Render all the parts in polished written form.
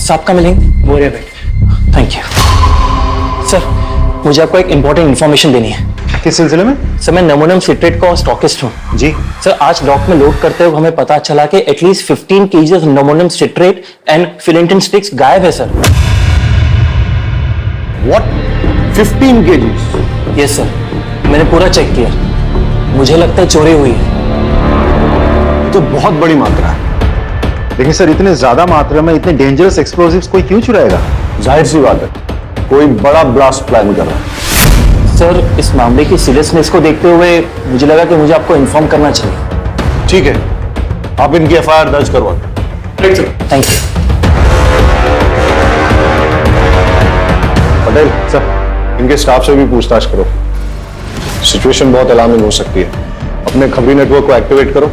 साहब का मिलेंगे? वो रहे भाई। Thank you sir. मुझे आपको एक इंपॉर्टेंट इन्फॉर्मेशन देनी है। किस सिलसिले में? सर मैं अमोनियम सिट्रेट का स्टॉकिस्ट हूँ। जी सर आज डॉक में लोड करते हुए हमें पता चला कि at least 15 kg ammonium citrate and फिलेंटिन स्टिक्स गायब है sir. What? 15 kg? Yes sir, मैंने पूरा चेक किया, मुझे लगता है चोरी हुई है। तो बहुत बड़ी मात्रा है। लेकिन सर इतने ज्यादा मात्रा में इतने डेंजरस एक्सप्लोसिव्स कोई क्यों चुराएगा? जाहिर सी बात है, कोई बड़ा ब्लास्ट प्लान कर रहा है। सर इस मामले की सीरियसनेस को देखते हुए मुझे लगा कि मुझे आपको इन्फॉर्म करना चाहिए। ठीक है, आप इनकी एफआईआर दर्ज करवा। Thank you. पटेल सर, इनके स्टाफ से भी पूछताछ करो। सिचुएशन बहुत अलार्मिंग हो सकती है। अपने खबरी नेटवर्क को एक्टिवेट करो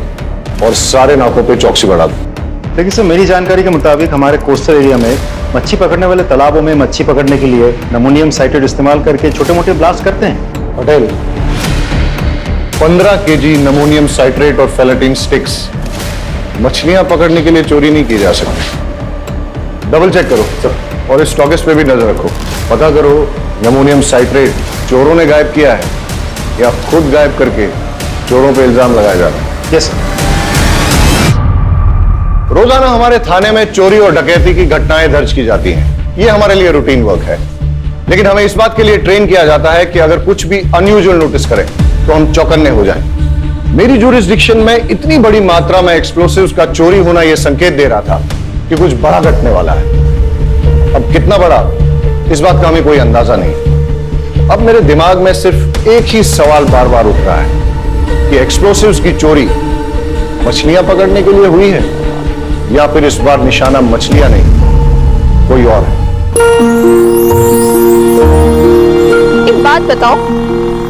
और सारे नाकों पे चौकसी बढ़ा दो। लेकिन सर मेरी जानकारी के मुताबिक हमारे कोस्टल एरिया में मच्छी पकड़ने वाले तालाबों में मच्छी पकड़ने के लिए अमोनियम साइट्रेट इस्तेमाल करके छोटे मोटे ब्लास्ट करते हैं। पटेल, 15 kg अमोनियम साइट्रेट और फेलेटिन स्टिक्स मछलियां पकड़ने के लिए चोरी नहीं की जा सकती। डबल चेक करो सर, और इस स्टॉकिस्ट पे भी नजर रखो। पता करो अमोनियम साइट्रेट चोरों ने गायब किया है या खुद गायब करके चोरों पे इल्जाम लगाया जा रहा है। Yes sir. रोजाना हमारे थाने में चोरी और डकैती की घटनाएं दर्ज की जाती हैं। ये हमारे लिए रूटीन वर्क है। लेकिन हमें इस बात के लिए ट्रेन किया जाता है कि अगर कुछ भी अनयूजुअल नोटिस करें तो हम चौकन्ने हो जाएं। मेरी ज्यूरिसडिक्शन में इतनी बड़ी मात्रा में एक्सप्लोसिव्स का चोरी होना यह संकेत दे रहा था कि कुछ बड़ा घटने वाला है। अब कितना बड़ा, इस बात का हमें कोई अंदाजा नहीं। अब मेरे दिमाग में सिर्फ एक ही सवाल बार बार उठ रहा है कि एक्सप्लोसिव्स की चोरी मछलियां पकड़ने के लिए हुई है या फिर इस बार निशाना मछलियां नहीं कोई और है। एक बात बताओ,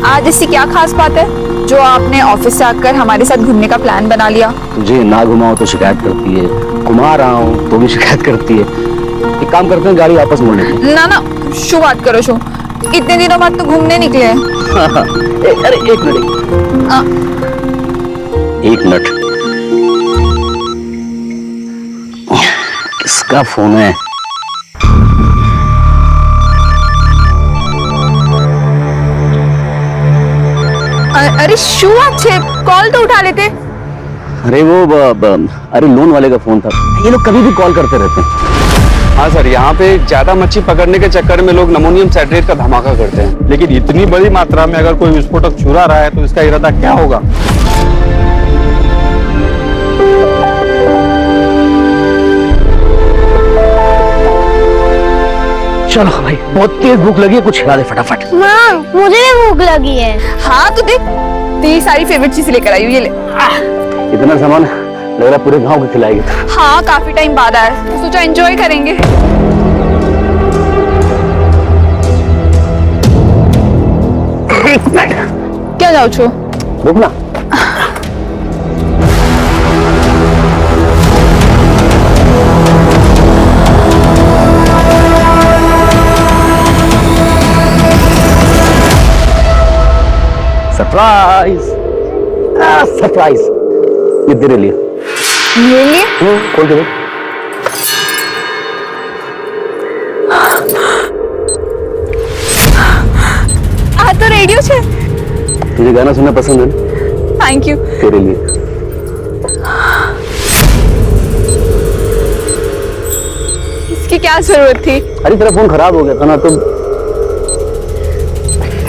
आज ऐसी क्या खास बात है जो आपने ऑफिस से आकर हमारे साथ घूमने का प्लान बना लिया? तुझे ना घुमाओ तो शिकायत करती है, घुमा रहा हूँ तो भी शिकायत करती है। एक काम करते हैं, गाड़ी वापस मोड़ने की। ना ना, शू बात करो शू, इतने दिनों बाद तो घूमने निकले हैं। अरे एक मिनट, एक मिनट। किसका फोन है? अरे शू, अच्छे कॉल तो उठा लेते। अरे वो अरे लोन वाले का फोन था। ये लोग कभी भी कॉल करते रहते हैं। हाँ सर, यहाँ पे ज्यादा मच्छी पकड़ने के चक्कर में लोग अमोनियम साइट्रेट का धमाका करते हैं। लेकिन इतनी बड़ी मात्रा में अगर कोई विस्फोटक चुरा रहा है तो इसका इरादा क्या होगा? चलो भाई, बहुत तेज भूख लगी है, कुछ खिला दे फटाफट। माँ, मुझे भी भूख लगी है। हाँ तो देख, तेरी सारी फेवरेट चीज लेकर आई हूँ, ये ले। इतना सामान लग रहा है पूरे गांव को खिलाएगी। हाँ, काफी टाइम बाद आया तो सोचा एंजॉय करेंगे। एक मिनट, क्या जाओ छो? रुकना। सरप्राइज, सरप्राइज, ये तेरे लिए। मेरे लिए? खोल के देख। आ तो रेडियो छे। तुझे गाना सुनना पसंद है ना? Thank you. तेरे लिए। इसकी क्या जरूरत थी? अरे तेरा फोन खराब हो गया था ना, तो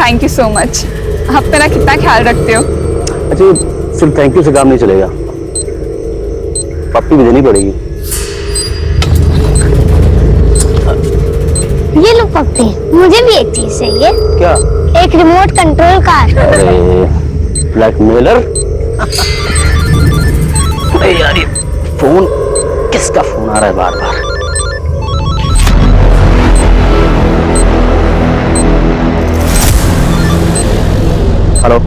थैंक यू सो मच। आप मेरा कितना ख्याल रखते हो। अच्छा, सिर्फ थैंक यू से काम नहीं चलेगा, पप्पी भी देनी पड़ेगी। ये लो पप्पी, मुझे भी एक चीज चाहिए। क्या? एक रिमोट कंट्रोल कार। अरे ब्लैकमेलर। अरे यार, ये फोन, किसका फोन आ रहा है बार बार? हेलो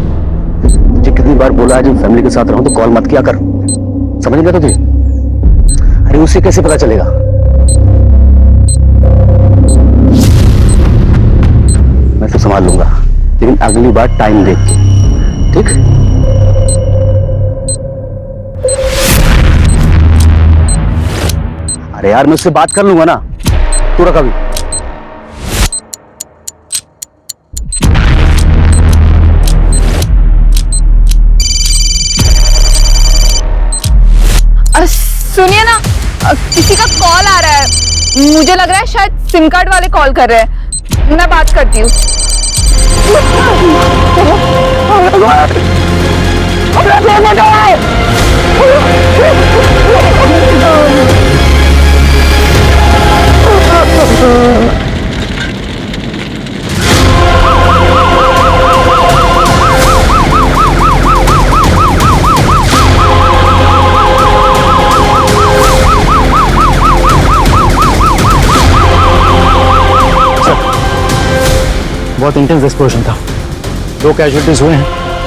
जी, कितनी बार बोला है जब फैमिली के साथ रहूं तो कॉल मत किया कर, समझ गया तुझे? अरे उसे कैसे पता चलेगा? मैं तो संभाल लूंगा, लेकिन अगली बार टाइम देख के, ठीक? अरे अरे यार मैं उससे बात कर लूंगा ना, तू रख अभी। सुनिए ना, किसी का कॉल आ रहा है, मुझे लग रहा है शायद सिम कार्ड वाले कॉल कर रहे हैं, मैं बात करती हूँ। बहुत इंटेंस एक्सप्लोजन था, 2 कैजुअलिटीज हुए हैं,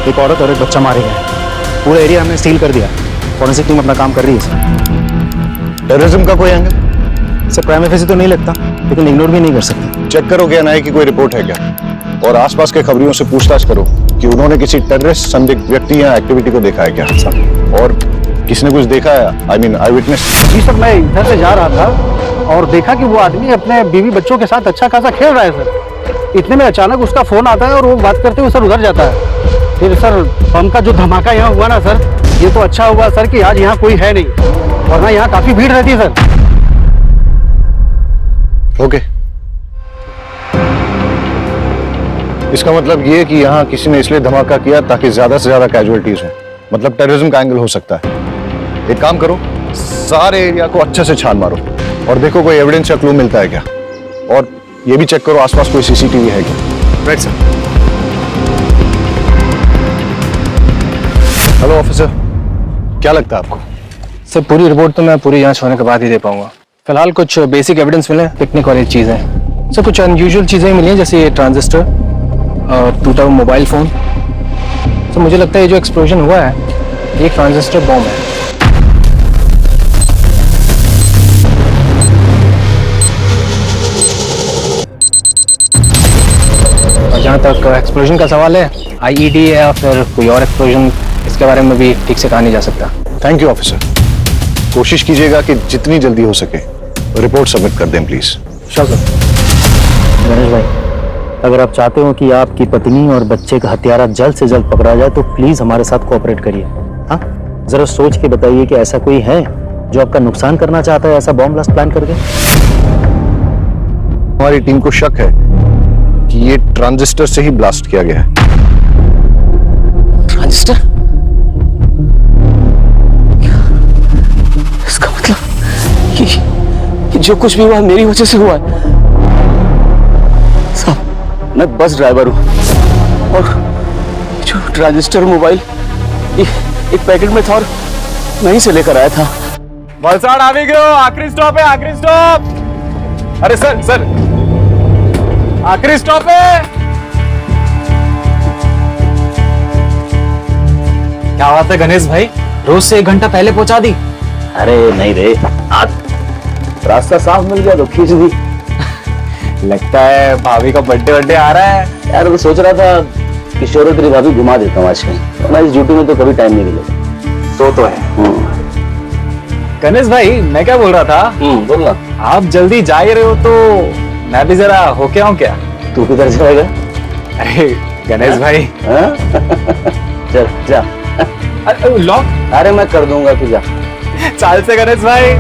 एक औरत और एक बच्चा मारे गए। पूरा एरिया हमने सील कर दिया, फॉरेंसिक टीम अपना काम कर रही है सर। टेररिज्म का कोई एंगल? सर प्राइम फेसी तो नहीं लगता, लेकिन इग्नोर भी नहीं कर सकते। चेक करो क्या ना है कि कोई रिपोर्ट है क्या, और आसपास के खबरियों से पूछताछ करो कि उन्होंने किसी टेररिस्ट संदिग्ध व्यक्ति या एक्टिविटी को देखा है क्या, और किसी ने कुछ देखा है, आई मीन आई विटनेस। जी सर, मैं इधर से जा रहा था और देखा कि वो आदमी अपने बीवी बच्चों के साथ अच्छा खासा खेल रहा है सर। इतने में अचानक उसका फोन आता है और वो बात करते हुए सर उधर जाता है। फिर सर बम का जो धमाका यहाँ हुआ ना सर, ये तो अच्छा हुआ सर कि आज यहाँ कोई है नहीं, वरना यहाँ काफी भीड़ रहती है सर। ओके, इसका मतलब ये कि यहाँ किसी ने इसलिए धमाका किया ताकि ज्यादा से ज्यादा कैजुअलिटीज हो, मतलब टेररिज्म का एंगल हो सकता है। एक काम करो, सारे एरिया को अच्छे से छान मारो और देखो कोई एविडेंस या क्लू मिलता है क्या, और ये भी चेक करो आसपास कोई सीसीटीवी है क्या। Right sir. हेलो ऑफिसर, क्या लगता है आपको? सर पूरी रिपोर्ट तो मैं पूरी जांच होने के बाद ही दे पाऊंगा। फिलहाल कुछ बेसिक एविडेंस मिले, पिकनिक वाली चीजें। सर कुछ अनयूजुअल चीजें मिली हैं, जैसे ये ट्रांजिस्टर, टूटा हुआ मोबाइल फोन। तो मुझे लगता है ये जो एक्सप्लोजन हुआ है ये ट्रांजिस्टर बॉम्ब है। और जहाँ तक एक्सप्लोजन का सवाल है, आईईडी है या फिर कोई और एक्सप्लोजन, इसके बारे में भी ठीक से कहा नहीं जा सकता। थैंक यू ऑफिसर, कोशिश कीजिएगा कि जितनी जल्दी हो सके रिपोर्ट सबमिट कर दें प्लीज। Sure sir. गणेश भाई, अगर आप चाहते हो कि आपकी पत्नी और बच्चे का हत्यारा जल्द से जल्द पकड़ा जाए तो प्लीज हमारे साथ कोऑपरेट करिए। हाँ, जरा सोच के बताइए कि ऐसा कोई है जो आपका नुकसान करना चाहता है ऐसा बॉम्ब ब्लास्ट प्लान करके। हमारी टीम को शक है कि ये ट्रांजिस्टर से ही ब्लास्ट किया गया है। ट्रांजिस्टर? इसका मतलब कि जो कुछ भी हुआ मेरी वजह से हुआ है। साहब, मैं बस ड्राइवर हूँ और जो ट्रांजिस्टर मोबाइल एक पैकेट में था और वहीं से लेकर आया था। वलसाड आ गए, आखिरी स्टॉप है, आखिरी स्टॉप। अरे सर सर, आखिरी स्टॉप है। क्या बात है गणेश भाई, रोज से 1 घंटा पहले पहुंचा दी। अरे नहीं रे, आज रास्ता साफ मिल गया तो खींच दी। लगता है भाभी का बर्थडे आ रहा है। यार मैं सोच रहा था कि किशोर तेरी भाभी घुमा देता हूँ आज कहीं, वरना इस ड्यूटी में तो कभी टाइम नहीं मिलेगा। तो है। गणेश भाई, मैं क्या बोल रहा था, बोल ना। आप जल्दी जा ही रहे हो तो मैं भी जरा होके आऊं क्या? तू किधर जाएगा? अरे गणेश भाई, चल जा। लॉक। अरे मैं कर दूंगा, तू जा। चाल से गणेश भाई।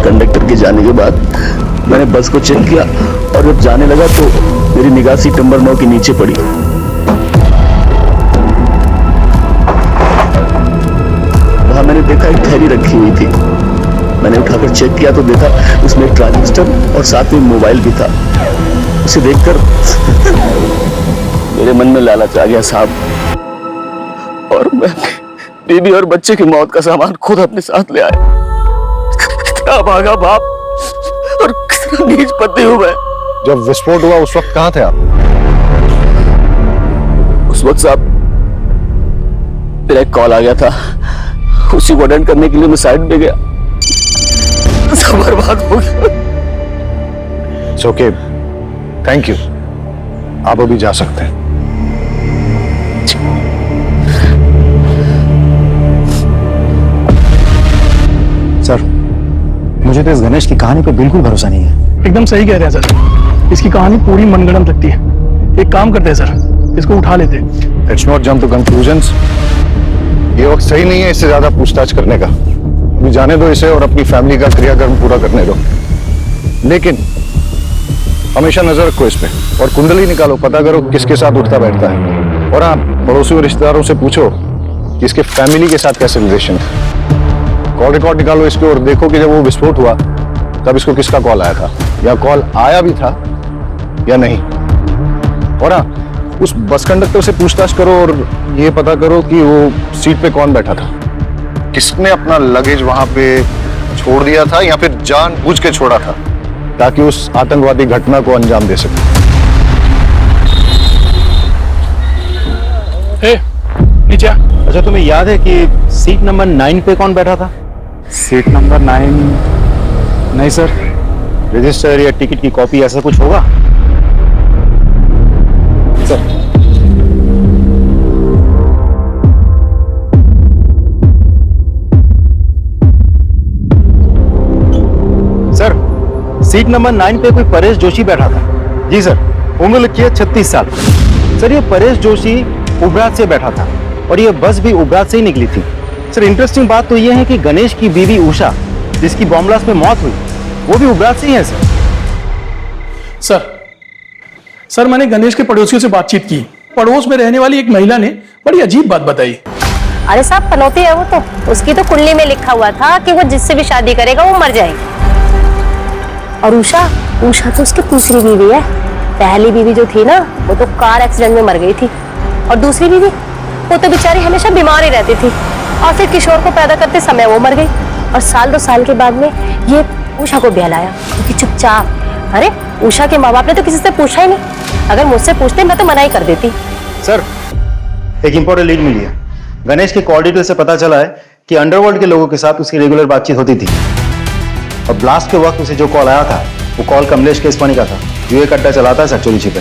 कंडक्टर के जाने के बाद मैंने बस को चेक किया और जब जाने लगा तो मेरी निगाह सीट नंबर 9 के नीचे पड़ी। वहां मैंने देखा एक थैली रखी हुई थी। मैंने उठाकर चेक किया तो देखा उसमें एक ट्रांजिस्टर और साथ में मोबाइल भी था। उसे देखकर मेरे मन में लालच आ गया साहब, और मैं बीबी और बच्चे की मौत का सामान खुद अपने साथ ले आया। कितना भागा बाप और कितना नीच पति हूं मैं। जब विस्फोट हुआ उस वक्त कहां थे आप? उस वक्त साहब मेरा एक कॉल आ गया था, उसी को अटेंड करने के लिए मैं साइड में गया, सब बर्बाद हो गया। इट्स ओके, थैंक यू, आप अभी जा सकते हैं। मुझे तो इस गणेश की कहानी पे बिल्कुल भरोसा नहीं है। एकदम सही कह रहे हैं सर, इसकी कहानी पूरी मनगढ़ंत लगती है। एक काम करते हैं सर, इसको उठा लेते हैं। Let's not jump to conclusions. ये वक्त सही नहीं है इससे ज्यादा पूछताछ करने का। अभी जाने दो इसे और अपनी फैमिली का क्रियाकर्म पूरा करने दो। लेकिन हमेशा नजर रखो इस पे और कुंडली निकालो, पता करो किसके साथ उठता बैठता है। और हाँ, पड़ोसी और रिश्तेदारों से पूछो कि इसके फैमिली के साथ कैसे रिलेशन है। कॉल रिकॉर्ड निकालो इसके और देखो कि जब वो विस्फोट हुआ तब इसको किसका कॉल आया था, या कॉल आया भी था या नहीं। और हाँ, उस बस कंडक्टर से पूछताछ करो और ये पता करो कि वो सीट पे कौन बैठा था, किसने अपना लगेज वहां पे छोड़ दिया था या फिर जानबूझ के छोड़ा था ताकि उस आतंकवादी घटना को अंजाम दे सके। नीचे आ। अच्छा, तुम्हें याद है कि सीट नंबर 9 पे कौन बैठा था? Seat number 9? नहीं सर। रजिस्टर या टिकट की कॉपी ऐसा कुछ होगा सर? सर, सीट नंबर 9 पे कोई परेश जोशी बैठा था। जी सर, उम्र लिखी है 36 साल। सर, ये परेश जोशी उबरात से बैठा था और ये बस भी उबरात से ही निकली थी। सर, इंटरेस्टिंग बात तो ये है कि गणेश की बीवी उषा, जिसकी बॉम्ब ब्लास्ट में मौत हुई, वो भी उबरात से ही है सर। सर मैंने गणेश के पड़ोसियों से बातचीत की। पड़ोस में रहने वाली एक महिला ने बड़ी अजीब बात बताई। अरे साहब, पनौती है वो तो, उसकी तो कुंडली में लिखा हुआ था कि वो जिससे भी शादी करेगा वो मर जाएगी। और उषा तो उसकी दूसरी बीवी है। पहली बीवी जो थी ना, वो तो कार एक्सीडेंट में मर गई थी। और दूसरी बीवी, वो तो बेचारी हमेशा बीमार ही रहती थी और फिर किशोर को पैदा करते समय वो मर गई। और 1-2 साल के बाद में ये उषा को बहलाया, क्योंकि चुपचाप। अरे उषा के माँ बाप ने तो किसी से पूछा ही नहीं। अगर मुझसे पूछते मैं तो मना ही कर देती। सर, एक इंपॉर्टेंट लीड मिली है। गणेश के कॉल डिटेल से पता चला है कि अंडरवर्ल्ड के लोगों के साथ उसकी रेगुलर बातचीत होती थी और ब्लास्ट के वक्त उसे जो कॉल आया था वो कॉल कमलेश केसवानी का था, जो एक अड्डा चलाता है सचोरी छिपे।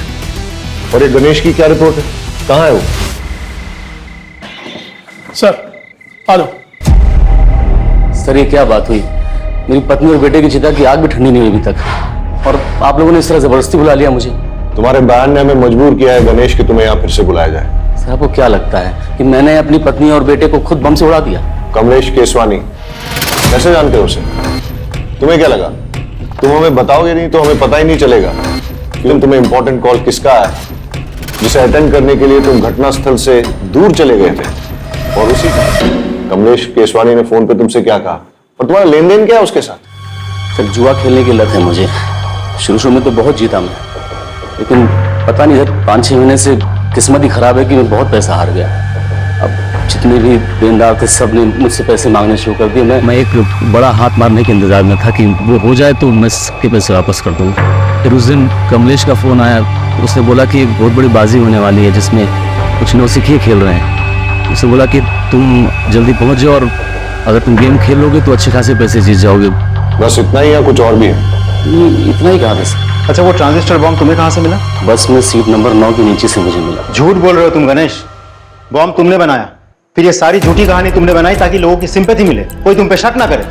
और ये गणेश की क्या रिपोर्ट है, कहाँ है वो? सर आ लो। सर ये क्या बात हुई? मेरी पत्नी और बेटे की चिता की आग भी ठंडी नहीं हुई अभी तक, और आप लोगों ने इस तरह जबरदस्ती बुला लिया मुझे। तुम्हारे बयान ने हमें मजबूर किया है गणेश कि तुम्हें यहाँ फिर से बुलाया जाए। सर आपको क्या लगता है कि मैंने अपनी पत्नी और बेटे को खुद बम से उड़ा दिया? कमलेश केसवानी, कैसे जानते हो उसे? तुम्हें क्या लगा तुम हमें बताओगे नहीं तो हमें पता ही नहीं चलेगा कि तुम्हें इंपॉर्टेंट कॉल किसका है, जिसे अटेंड करने के लिए तुम घटनास्थल से दूर चले गए थे? और उसी कमलेश केसवानी ने फोन पे तुमसे क्या कहा और तुम्हारा लेन देन क्या है उसके साथ? सर जुआ खेलने की लत है मुझे। शुरू में तो बहुत जीता मैं, लेकिन पता नहीं सर 5-6 महीने से किस्मत ही खराब है कि मैं बहुत पैसा हार गया। अब जितने भी देनदार थे सब ने मुझसे पैसे मांगने शुरू कर दिए। मैं एक बड़ा हाथ मारने के इंतजार में था कि वो हो जाए तो मैं सबके पैसे वापस कर दूँ। फिर उस दिन कमलेश का फोन आया, उसने बोला कि एक बहुत बड़ी बाजी होने वाली है जिसमें कुछ नौसिखिए खेल रहे हैं। उसने बोला कि तुम जल्दी पहुंच जाओ और अगर तुम गेम खेल लोगे तो अच्छे खासे पैसे जीत जाओगे। बस इतना ही या कुछ और भी है? इतना ही कहा था। अच्छा, वो ट्रांजिस्टर बॉम्ब तुम्हें कहाँ से मिला? बस में सीट नंबर 9 के नीचे से मुझे मिला। झूठ बोल रहे हो तुम गणेश। बॉम्ब तुमने बनाया, फिर ये सारी झूठी कहानी तुमने बनाई ताकि लोगों की सिंपैथी मिले, कोई तुम पे शक ना करे।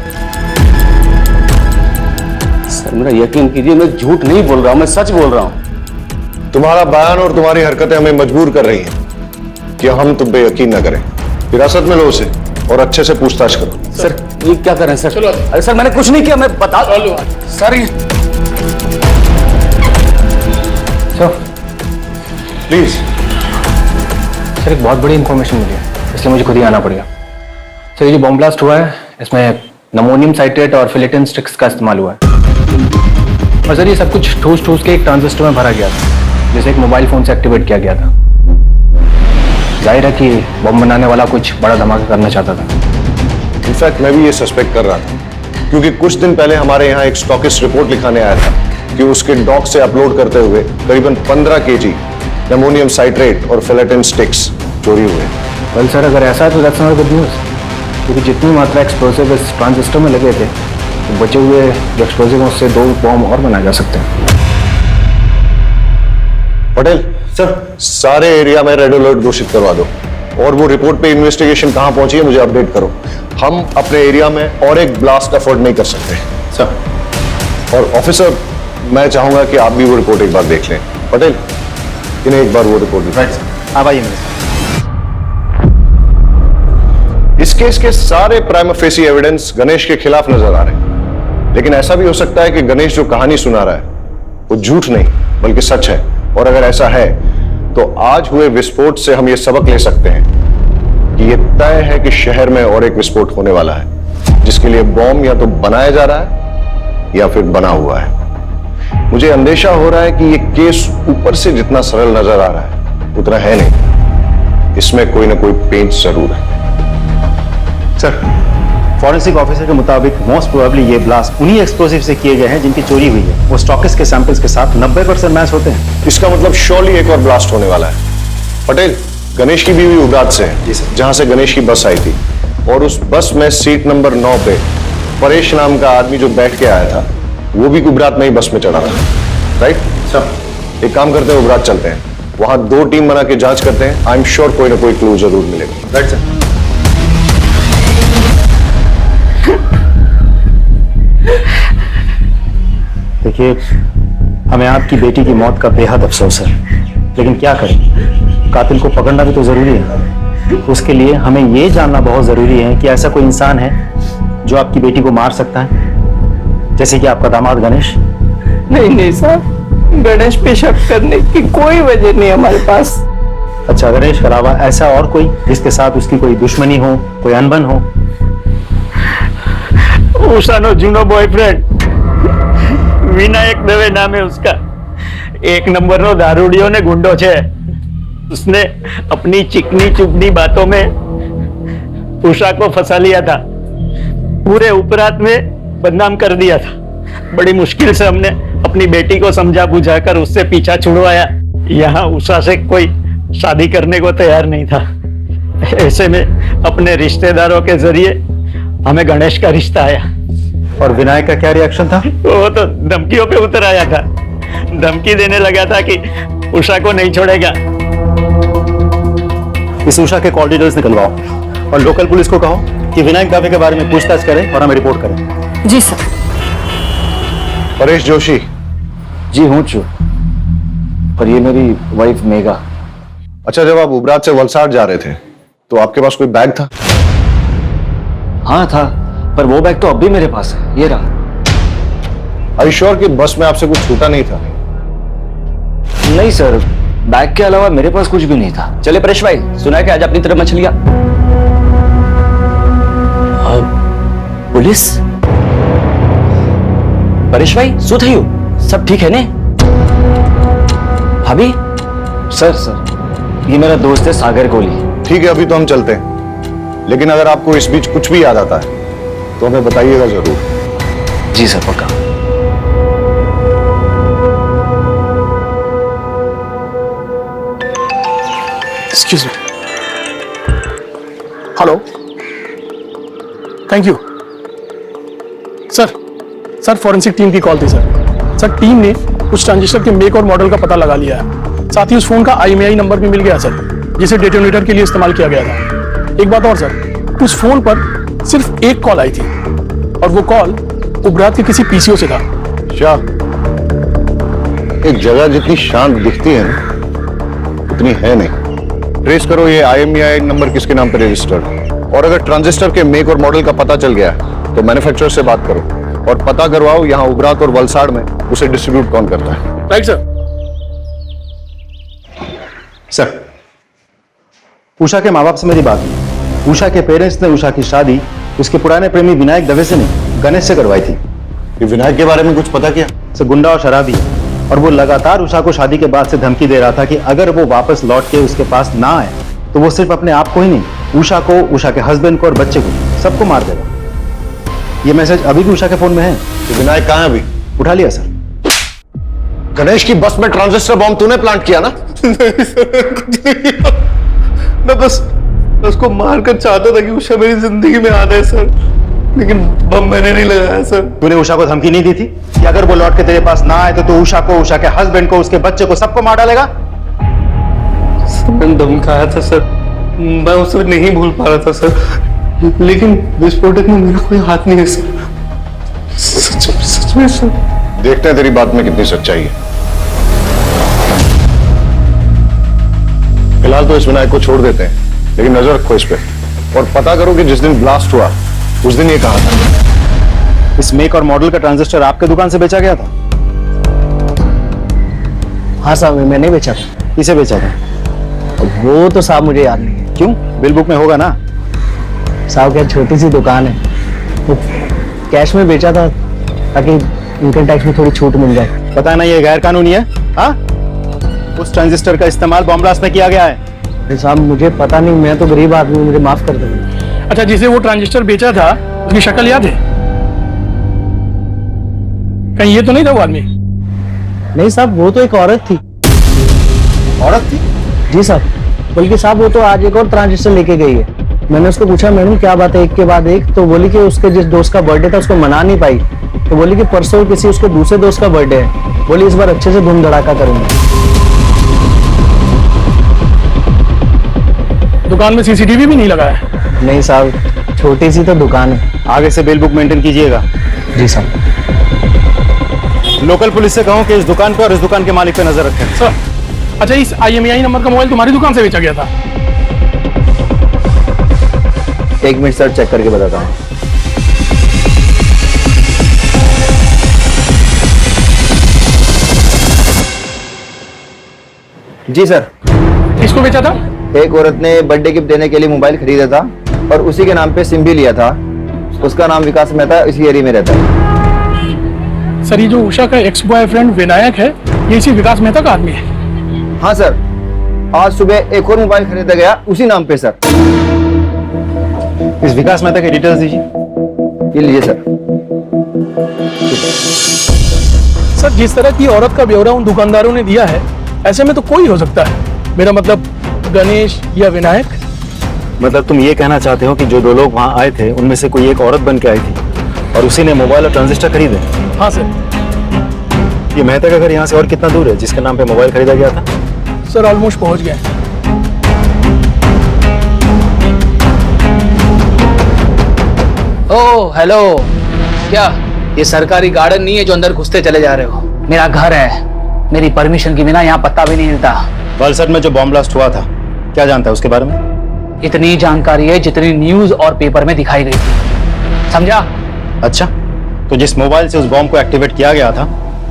सर मेरा यकीन कीजिए, मैं झूठ नहीं बोल रहा हूँ, मैं सच बोल रहा हूँ। तुम्हारा बयान और तुम्हारी हरकतें हमें मजबूर कर रही हैं कि हम तुम पे यकीन न करें। हिरासत में लो उसे और अच्छे से पूछताछ करो। सर ये क्या कर रहे हैं सर? चलो। अरे सर मैंने कुछ नहीं किया, मैं बता। Sir please. सर एक बहुत बड़ी इंफॉर्मेशन मिली है, इसलिए मुझे खुद ही आना पड़ेगा। सर ये जो बॉम्ब ब्लास्ट हुआ है इसमें नमोनियम साइट्रेट और फिलेटिन स्टिक्स का इस्तेमाल हुआ है। और सर ये सब कुछ ठूस के एक ट्रांजिस्टर में भरा गया था, जिसे एक मोबाइल फोन से एक्टिवेट किया गया था। जाहिर है कि बम बनाने वाला कुछ बड़ा धमाका करना चाहता था। इनफैक्ट मैं भी ये सस्पेक्ट कर रहा था, क्योंकि कुछ दिन पहले हमारे यहाँ एक स्टॉकिस्ट रिपोर्ट लिखाने आया था कि उसके डॉक से अपलोड करते हुए करीबन 15 kg एमोनियम साइट्रेट और फिलेटिन स्टिक्स चोरी हुए। वेल सर अगर ऐसा है तो दैट्स नॉट गुड न्यूज़, क्योंकि जितनी मात्रा एक्सप्लोसिव इस ट्रांजिस्टर में लगे थे तो बचे हुए जो एक्सप्लोसिव उससे 2 बॉम्ब और बनाए जा सकते हैं। पटेल सर, सारे एरिया में रेड अलर्ट घोषित करवा दो और वो रिपोर्ट पे इन्वेस्टिगेशन कहां पहुंची है मुझे अपडेट करो। हम अपने एरिया में और एक ब्लास्ट अफोर्ड नहीं कर सकते। सर। और ऑफिसर, मैं चाहूंगा कि आप भी वो रिपोर्ट एक बार देख लें। पटेल, इन्हें एक बार वो रिपोर्ट दिखाएं। आप आइए मेरे साथ। इस केस के सारे प्राइमा फेसी एविडेंस गणेश के खिलाफ नजर आ रहे हैं, लेकिन ऐसा भी हो सकता है कि गणेश जो कहानी सुना रहा है वो झूठ नहीं बल्कि सच है। और अगर ऐसा है तो आज हुए विस्फोट से हम ये सबक ले सकते हैं कि ये तय है कि शहर में और एक विस्फोट होने वाला है, जिसके लिए बॉम्ब या तो बनाया जा रहा है या फिर बना हुआ है। मुझे अंदेशा हो रहा है कि ये केस ऊपर से जितना सरल नजर आ रहा है उतना है नहीं, इसमें कोई ना कोई पेंच जरूर है। सर, फॉरेंसिक ऑफिसर के मुताबिक मोस्ट प्रोबेबली ये ब्लास्ट उन्हीं एक्सप्लोसिव से किए गए हैं जिनकी चोरी हुई है। वो स्टॉकिस्ट के सैंपल्स के साथ 90% मैच होते हैं। इसका मतलब श्योरली एक और ब्लास्ट होने वाला है। पटेल, गणेश की बीवी उबरात से है, जहां से गणेश की बस आई थी, और उस बस में सीट नंबर 9 पे परेश नाम का आदमी जो बैठ के आया था वो भी उबरात में ही बस में चढ़ा था। राइट सर, एक काम करते हैं, उबरात चलते हैं, वहां 2 टीम बना के जांच करते हैं। आई एम श्योर कोई ना कोई क्लू जरूर मिलेगा। Right sir. देखिए, हमें आपकी बेटी की मौत का बेहद अफसोस है, लेकिन क्या करें, कातिल को पकड़ना भी तो जरूरी है। उसके लिए हमें यह जानना बहुत जरूरी है कि ऐसा कोई इंसान है जो आपकी बेटी को मार सकता है, जैसे कि आपका दामाद गणेश। नहीं साहब, गणेश पे शक करने की कोई वजह नहीं हमारे पास। अच्छा, गणेश के अलावा ऐसा और कोई जिसके साथ उसकी कोई दुश्मनी हो, कोई अनबन हो? उषानो जूनो बॉयफ्रेंड विनायक दवे नाम है उसका। 1 नंबर नो दारूडियो ने गुंडो छे। उसने अपनी चिकनी चुपनी बातों में उषा को फंसा लिया था, पूरे उपरात में बदनाम कर दिया था। बड़ी मुश्किल से हमने अपनी बेटी को समझा बुझाकर उससे पीछा छुड़वाया। यहाँ उषा से कोई शादी करने को तैयार नहीं था। ऐसे में अपने रिश्तेदारों के जरिए हमें गणेश का रिश्ता आया। और विनायक का क्या रिएक्शन था? वो तो धमकियों पे उतर आया था, धमकी देने लगा था कि उषा को नहीं छोड़ेगा। इस उषा के कॉल डिटेल्स निकलवाओ और लोकल पुलिस को कहो कि विनायक दावे के बारे में पूछताछ करें और हमें रिपोर्ट करें। जी सर। परेश जोशी। जी हूँ चू, और ये मेरी वाइफ मेघा। अच्छा, जब आप उबरात से वलसाड जा रहे थे तो आपके पास कोई बैग था? हाँ था, पर वो बैग तो अब भी मेरे पास है, ये रहा। आर यू श्योर कि बस में आपसे कुछ छूटा नहीं था? नहीं सर, बैग के अलावा मेरे पास कुछ भी नहीं था। चले परेश भाई, सुना है कि आज अपनी तरफ मछलियां। पुलिस? परेश भाई सो थी हो? सब ठीक है ने? भाभी? सर ये मेरा दोस्त है सागर कोहली। ठीक है, अभी तो हम चलते हैं, लेकिन अगर आपको इस बीच कुछ भी याद आता है तो हमें बताइएगा जरूर। जी सर, पक्का। Excuse me. Hello, thank you sir. Forensic team की कॉल थी सर। टीम ने उस ट्रांजिस्टर के मेक और मॉडल का पता लगा लिया है। साथ ही उस फोन का IMEI नंबर भी मिल गया सर, जिसे डेटोनेटर के लिए इस्तेमाल किया गया था। एक बात और सर, उस फोन पर सिर्फ एक कॉल आई थी और वो कॉल उबरात के किसी PCO से था। क्या एक जगह जितनी शांत दिखती है ना, उतनी है नहीं। ट्रेस करो ये IMEI नंबर किसके नाम पर रजिस्टर्ड, और अगर ट्रांजिस्टर के मेक और मॉडल का पता चल गया तो मैन्युफैक्चरर से बात करो और पता करवाओ यहाँ उबरात और वलसाड़ में उसे डिस्ट्रीब्यूट कौन करता है। Right sir. सर, उषा के माँ बाप से मेरी बात हुई। उषा के पेरेंट्स ने उषा की शादी उसके पुराने प्रेमी विनायक दवे से नहीं, गणेश से करवाई थी। ये विनायक के बारे में कुछ पता किया? सर, गुंडा और शराबी है, और वो लगातार उषा को शादी के बाद से धमकी दे रहा था कि अगर वो वापस लौट के उसके पास ना आए तो वो सिर्फ अपने आप को ही नहीं, उषा को, उषा के हस्बैंड को और बच्चे को, सबको मार देगा। ये मैसेज अभी भी उषा के फोन में है। तो विनायक कहाँ है अभी? उठा लिया सर। गणेश की बस में ट्रांजिस्टर बॉम्ब तूने प्लांट किया ना? मैं बस उसको मारकर चाहता था कि उषा मेरी जिंदगी में आ जाए सर, लेकिन बम मैंने नहीं लगाया सर। तूने उषा को धमकी नहीं दी थी कि अगर वो लौट के तेरे पास ना आए तो तू उषा को, उषा के हस्बैंड को, उसके बच्चे को, सबको मार डालेगा? मैंने धमकाया था सर, मैं उसे नहीं भूल पा रहा था सर, लेकिन विस्फोटक में मेरा कोई हाथ नहीं है सर। सच इसमें सर देखते हैं तेरी बात में कितनी सच्चाई है। फिलहाल तो इस विनायक को छोड़ देते हैं, लेकिन नजर रखो इस पे और पता करो कि जिस दिन ब्लास्ट हुआ उस दिन ये कहा था। इस मेक और मॉडल का ट्रांजिस्टर आपके दुकान से बेचा गया था? हाँ साहब, मैंने बेचा था। किसे बेचा था? वो तो साहब मुझे याद नहीं है। क्यों, बिल बुक में होगा ना? साहब क्या छोटी सी दुकान है, वो कैश में बेचा था ताकि इनकम टैक्स में थोड़ी छूट मिल जाए। पता है ना ये गैर कानूनी है। हाँ, उस ट्रांजिस्टर का इस्तेमाल बॉम्ब ब्लास्ट में किया गया है। अरे साहब मुझे पता नहीं, मैं तो गरीब आदमी हूँ, मुझे माफ कर दो। अच्छा, जिसे वो ट्रांजिस्टर बेचा था उसकी शक्ल याद है? कहीं ये तो नहीं था वो आदमी? नहीं साहब, वो तो एक औरत थी। औरत थी? जी साहब, बल्कि साहब वो तो आज एक और ट्रांजिस्टर लेके गई है। मैंने उसको पूछा मैडम क्या बात है एक के बाद एक, तो बोली कि उसके जिस दोस्त का बर्थडे था उसको मना नहीं पाई, तो बोली कि परसों किसी उसके दूसरे दोस्त का बर्थडे है, बोली इस बार अच्छे से धूम धड़ाका करूंगी। दुकान में सीसीटीवी भी नहीं लगा है? नहीं साहब, छोटी सी तो दुकान है। आगे से बिल बुक मेंटेन कीजिएगा। जी साहब। लोकल पुलिस से कहो कि इस दुकान पर और इस दुकान के मालिक पे नजर रखें। सर, अच्छा इस IMEI नंबर का मोबाइल तुम्हारी दुकान से बेचा गया था? एक मिनट सर, चेक करके बताता हूँ। जी सर। किसको बेचा था? एक औरत ने बर्थडे गिफ्ट देने के लिए मोबाइल खरीदा था और उसी के नाम पे सिम भी लिया था। उसका नाम विकास मेहता, इसी एरिया में रहता है। सर, ये जो उषा का एक्स बॉयफ्रेंड विनायक है, ये इसी विकास मेहता का आदमी है? हाँ सर, आज सुबह एक और मोबाइल खरीदा गया उसी नाम पे सर। इस विकास मेहता के डिटेल्स दीजिए। ये लीजिए सर। सर, जिस तरह की औरत का ब्यौरा उन दुकानदारों ने दिया है, ऐसे में तो कोई हो सकता है। मेरा मतलब गणेश या विनायक। मतलब तुम ये कहना चाहते हो कि जो दो लोग वहां आए थे उनमें से कोई एक औरत बन के आई थी और उसी ने मोबाइल और ट्रांजिस्टर खरीदे? हाँ सर। ये मेहता का घर यहाँ से और कितना दूर है जिसके नाम पे मोबाइल खरीदा गया था? सर, ऑलमोस्ट पहुंच गए। ओह हेलो, क्या ये सरकारी गार्डन नहीं है जो अंदर घुसते चले जा रहे हो? मेरा घर है, मेरी परमिशन के बिना यहाँ पत्ता भी नहीं हिलता। वलसड में जो बॉम्ब ब्लास्ट हुआ था, क्या जानता है उसके बारे में? इतनी जानकारी है जितनी न्यूज और पेपर में दिखाई गई थी, समझा? अच्छा, तो जिस मोबाइल से उस बॉम्ब को एक्टिवेट किया गया था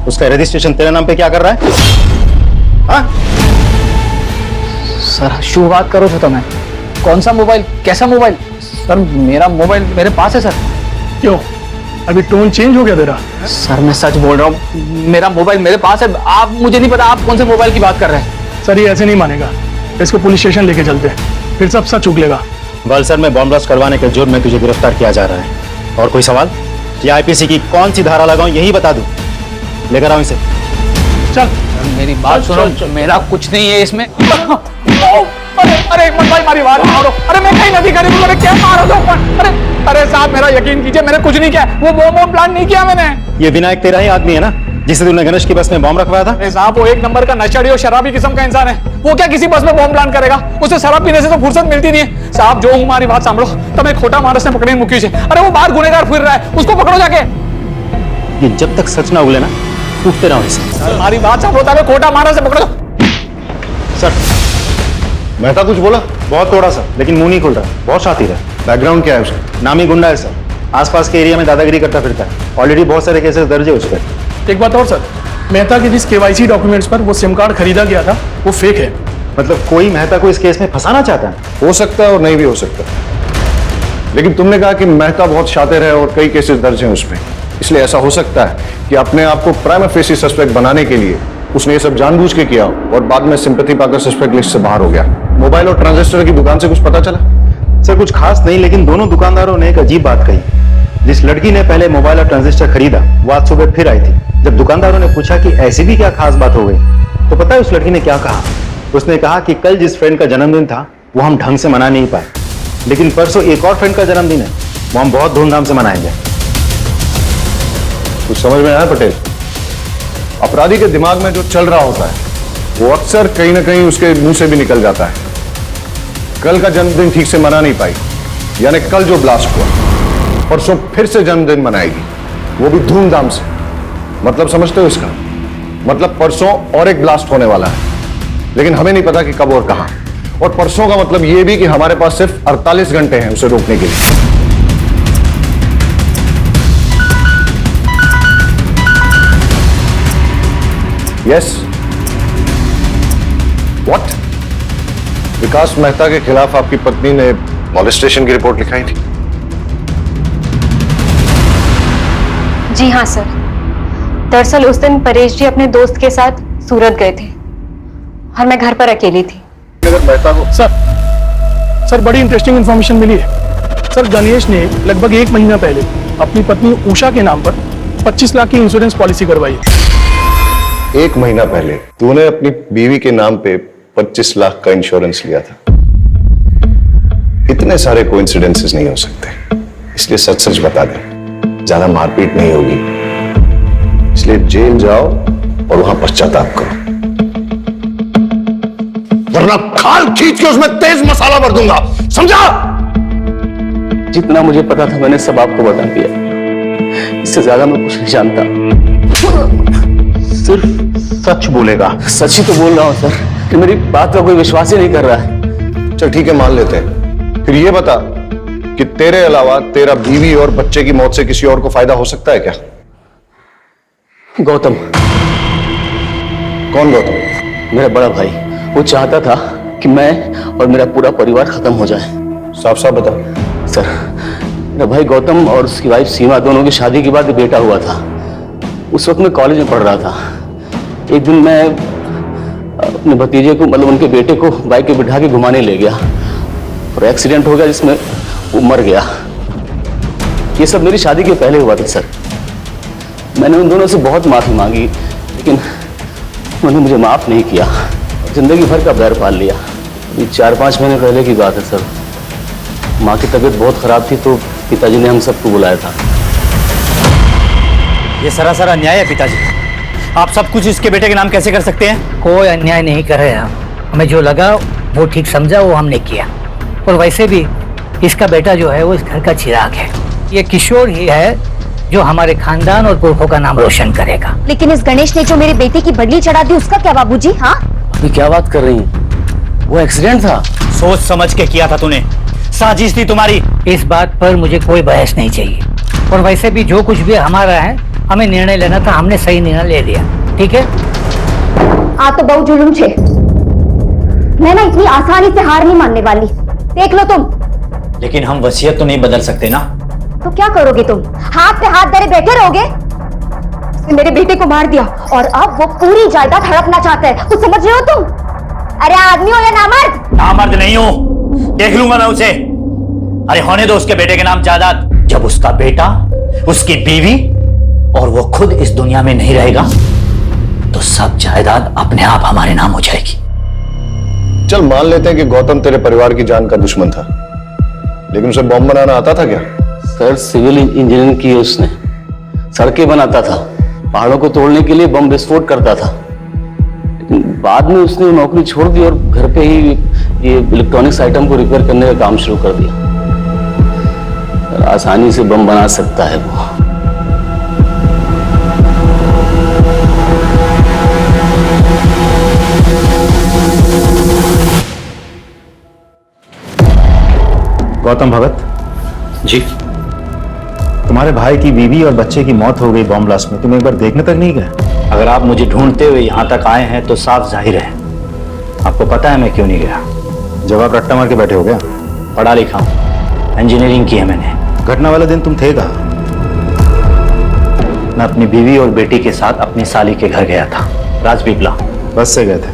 उसका रजिस्ट्रेशन तेरे नाम पे क्या कर रहा है? हाँ? सर, शुरुआत करो तो मैं। कौन सा मोबाइल, कैसा मोबाइल? सर, मेरा मोबाइल मेरे पास है सर। क्यों, अभी टोन चेंज हो गया तेरा? सर, मैं सच बोल रहा हूँ, मेरा मोबाइल मेरे पास है। आप, मुझे नहीं पता आप कौन से मोबाइल की बात कर रहे हैं। सर, ये ऐसे नहीं मानेगा, इसको पुलिस स्टेशन लेके चलते हैं, फिर सब सच उगलेगा। वलसड में बॉम्ब ब्लास्ट करवाने के जुर्म में तुझे गिरफ्तार किया जा रहा है। और कोई सवाल? ये IPC की कौन सी धारा लगाऊं यही बता दूं? लेकर आओ इसे। चल, मेरी बात सुनो, मेरा कुछ नहीं है इसमें। अरे एक मिनट भाई, हमारी बात मारो। अरे मैं कहीं नहीं करी, मैंने क्या मारा दो? अरे साहब, मेरा यकीन कीजिए, मैंने कुछ नहीं किया, वो बॉम्ब प्लान नहीं किया मैंने। ये विनायक तेरा ही आदमी है ना जिसे तूने गणेश की बस में बॉम्ब रखवाया था? अरे साहब, वो एक नंबर का नशेड़ी और शराबी किस्म का इंसान है। वो क्या किसी बस में बॉम्ब प्लान करेगा? उसे शराब पीने से तो फुर्सत मिलती नहीं है। साहब, जो हमारी बात सांभो, तब खोटा मानस ने पकड़ी मुकेश है। अरे वो बाहर गुनेगार फिर रहा है, उसको पकड़ो जाके। ये जब तक सच ना उगले ना, उठते रहो इसे। हमारी बात सांभो, तब खोटा मानस से पकड़ो। सर, मेहता कुछ बोला? बहुत थोड़ा सा, लेकिन मुंह नहीं खुल रहा। बहुत शातिर है। बैकग्राउंड क्या है उसका? नामी गुंडा है सर, आसपास के एरिया में दादागिरी करता फिरता है। ऑलरेडी बहुत सारे केसेस दर्ज है उस पर। एक बात और सर, मेहता के जिस KYC डॉक्यूमेंट्स पर वो सिम कार्ड खरीदा गया था, वो फेक है। मतलब कोई मेहता को इस केस में फंसाना चाहता है? हो सकता है और नहीं भी हो सकता, लेकिन तुमने कहा कि मेहता बहुत शातिर है और कई केसेस दर्ज हैं उसमें, इसलिए ऐसा हो सकता है कि अपने आप को प्राइमा फेसी सस्पेक्ट बनाने के लिए उसने ये सब जानबूझ के किया और बाद में सिंपैथी पाकर सस्पेक्ट लिस्ट से बाहर हो गया। मोबाइल और ट्रांजिस्टर की दुकान से कुछ पता चला? सर, कुछ खास नहीं, लेकिन दोनों दुकानदारों ने एक अजीब बात कही। जिस लड़की ने पहले मोबाइल और ट्रांजिस्टर खरीदा वो आज सुबह फिर आई थी। जब दुकानदारों ने पूछा कि ऐसी भी क्या खास बात हो गई, तो पता है उस लड़की ने क्या कहा? उसने कहा कि कल जिस फ्रेंड का जन्मदिन था वो हम ढंग से मना नहीं पाए, लेकिन परसों एक और फ्रेंड का जन्मदिन है, वो हम बहुत धूमधाम से मनाएंगे। कुछ समझ में आया पटेल? अपराधी के दिमाग में जो चल रहा होता है वो अक्सर कहीं ना कहीं उसके मुंह से भी निकल जाता है। कल का जन्मदिन ठीक से मना नहीं पाई, यानी कल जो ब्लास्ट हुआ, परसों फिर से जन्मदिन मनाएगी, वो भी धूमधाम से। मतलब समझते हो इसका? मतलब परसों और एक ब्लास्ट होने वाला है, लेकिन हमें नहीं पता कि कब और कहां। और परसों का मतलब यह भी कि हमारे पास सिर्फ 48 घंटे हैं उसे रोकने के लिए। Yes, what? विकास मेहता के खिलाफ आपकी पत्नी ने मॉलेस्टेशन की रिपोर्ट लिखाई थी? जी हाँ सर। दरअसल उस दिन परेश जी अपने दोस्त के साथ सूरत गए थे और मैं घर पर अकेली थी। अगर मेहता को सर बड़ी इंटरेस्टिंग इंफॉर्मेशन मिली है। सर गणेश ने लगभग 1 महीना पहले अपनी पत्नी उषा के नाम पर 25 लाख की इंश्योरेंस पॉलिसी करवाई है। 1 महीना पहले तूने अपनी बीवी के नाम पे 25 लाख का इंश्योरेंस लिया था। इतने सारे कोइंसिडेंसेस नहीं हो सकते, इसलिए सच सच बता दे, ज्यादा मारपीट नहीं होगी। इसलिए जेल जाओ और वहां पश्चाताप करो, वरना खाल खींच के उसमें तेज मसाला भर दूंगा, समझा? जितना मुझे पता था मैंने सब आपको बता दिया, इससे ज्यादा मैं कुछ नहीं जानता। सिर्फ सच बोलेगा। सच ही तो बोल रहा हूं सर, कि मेरी बात का कोई विश्वास ही नहीं कर रहा है। चल ठीक है, मान लेते हैं। फिर ये बता कि तेरे अलावा तेरा बीवी और बच्चे की मौत से किसी और को फायदा हो सकता है क्या? गौतम। कौन गौतम? मेरा बड़ा भाई। वो चाहता था कि मैं और मेरा पूरा परिवार खत्म हो जाए। साफ साफ बता। सर, मेरा भाई गौतम और उसकी वाइफ सीमा दोनों की शादी के बाद एक बेटा हुआ था। उस वक्त मैं कॉलेज में पढ़ रहा था। एक दिन मैं अपने भतीजे को, मतलब उनके बेटे को बाइक पे बिठा के घुमाने ले गया और एक्सीडेंट हो गया जिसमें वो मर गया। ये सब मेरी शादी के पहले हुआ था सर। मैंने उन दोनों से बहुत माफी मांगी, लेकिन उन्होंने मुझे माफ नहीं किया। जिंदगी भर का बैर पाल लिया। अभी 4-5 महीने पहले की बात है सर। माँ की तबीयत बहुत खराब थी तो पिताजी ने हम सबको बुलाया था। ये सरासर अन्याय है पिताजी। आप सब कुछ इसके बेटे के नाम कैसे कर सकते हैं? कोई अन्याय नहीं कर रहे हम। हमें जो लगा वो ठीक समझा, वो हमने किया। और वैसे भी इसका बेटा जो है वो इस घर का चिराग है। ये किशोर ही है जो हमारे खानदान और पुरखों का नाम रोशन करेगा। लेकिन इस गणेश ने जो मेरे बेटे की बदली चढ़ा दी, उसका क्या बाबूजी? हाँ, अभी क्या बात कर रही हैं? वो एक्सीडेंट था। सोच समझ के किया था तूने, साजिश थी तुम्हारी। इस बात पर मुझे कोई बहस नहीं चाहिए। और वैसे भी जो कुछ भी हमारा है, हमें निर्णय लेना था, हमने सही निर्णय ले लिया। ठीक है? आ तो बहुत जुलूम छे। मैं ना इतनी आसानी से हार नहीं मानने वाली। देख लो तुम। लेकिन हम वसीयत तो नहीं बदल सकते ना। तो क्या करोगे तुम? हाथ पे हाथ धरे बैठे रहोगे? उसने मेरे बेटे को मार दिया और अब वो पूरी जायदाद हड़पना चाहता है। कुछ समझ रहे हो तुम? अरे आदमी हो या नामर्द? नामर्द नहीं हूं, देख लूंगा मैं उसे। अरे होने दो उसके बेटे के नाम जायदाद। जब उसका बेटा, उसकी बीवी और वो खुद इस दुनिया में नहीं रहेगा तो सब जायदाद अपने आप हमारे नाम हो जाएगी। चल मान लेते हैं कि गौतम तेरे परिवार की जान का दुश्मन था, लेकिन उसे बॉम्ब बनाना आता था क्या? सर, सिविल इंजीनियरिंग की उसने। सड़कें बनाता था, पहाड़ों को तोड़ने के लिए बम विस्फोट करता था। लेकिन बाद में उसने नौकरी छोड़ दी और घर पे ही ये इलेक्ट्रॉनिक्स आइटम को रिपेयर करने का काम शुरू कर दिया। आसानी से बम बना सकता है वो। गौतम भगत जी। तुम्हारे भाई की बीवी और बच्चे की मौत हो गई बॉम्ब ब्लास्ट में, तुम एक बार देखने तक नहीं गए? अगर आप मुझे ढूंढते हुए यहाँ तक आए हैं तो साफ जाहिर है आपको पता है मैं क्यों नहीं गया। जब आप रट्टा मार के बैठे हो गया? पढ़ा लिखा हूँ, इंजीनियरिंग की है मैंने। घटना वाले दिन तुम थे कहाँ? मैं अपनी बीवी और बेटी के साथ अपनी साली के घर गया था, राजपीपला। बस से गए थे?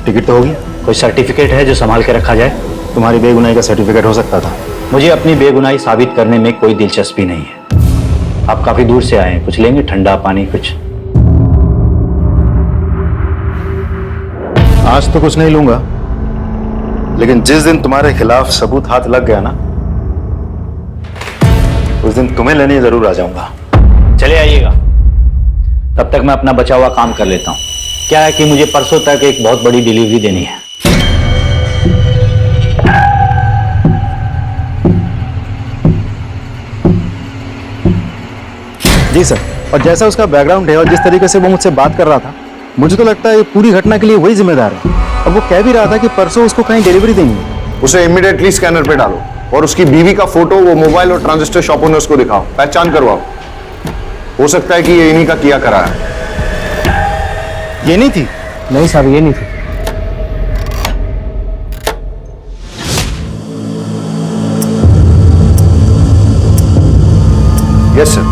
टिकट तो होगी? कोई सर्टिफिकेट है जो संभाल के रखा जाए? तुम्हारी बेगुनाही का सर्टिफिकेट हो सकता था। मुझे अपनी बेगुनाही साबित करने में कोई दिलचस्पी नहीं है। आप काफी दूर से आए हैं, कुछ लेंगे? ठंडा पानी कुछ? आज तो कुछ नहीं लूंगा, लेकिन जिस दिन तुम्हारे खिलाफ सबूत हाथ लग गया ना, उस दिन तुम्हें लेने जरूर आ जाऊंगा। चले आइएगा, तब तक मैं अपना बचा हुआ काम कर लेता हूं। क्या है कि मुझे परसों तक एक बहुत बड़ी डिलीवरी देनी है। जी सर। और जैसा उसका बैकग्राउंड है और जिस तरीके से वो मुझसे बात कर रहा था, मुझे तो लगता है ये पूरी घटना के लिए वही जिम्मेदार है। और वो कह भी रहा था कि परसों उसको कहीं डिलीवरी देंगे। उसे इमीडिएटली स्कैनर पे डालो और उसकी बीवी का फोटो वो मोबाइल और ट्रांजिस्टर शॉप ओनर्स को दिखाओ, पहचान करवाओ। हो सकता है कि ये इन्हीं का किया करा है। ये नहीं थी? नहीं साहब, ये नहीं थी। Yes sir.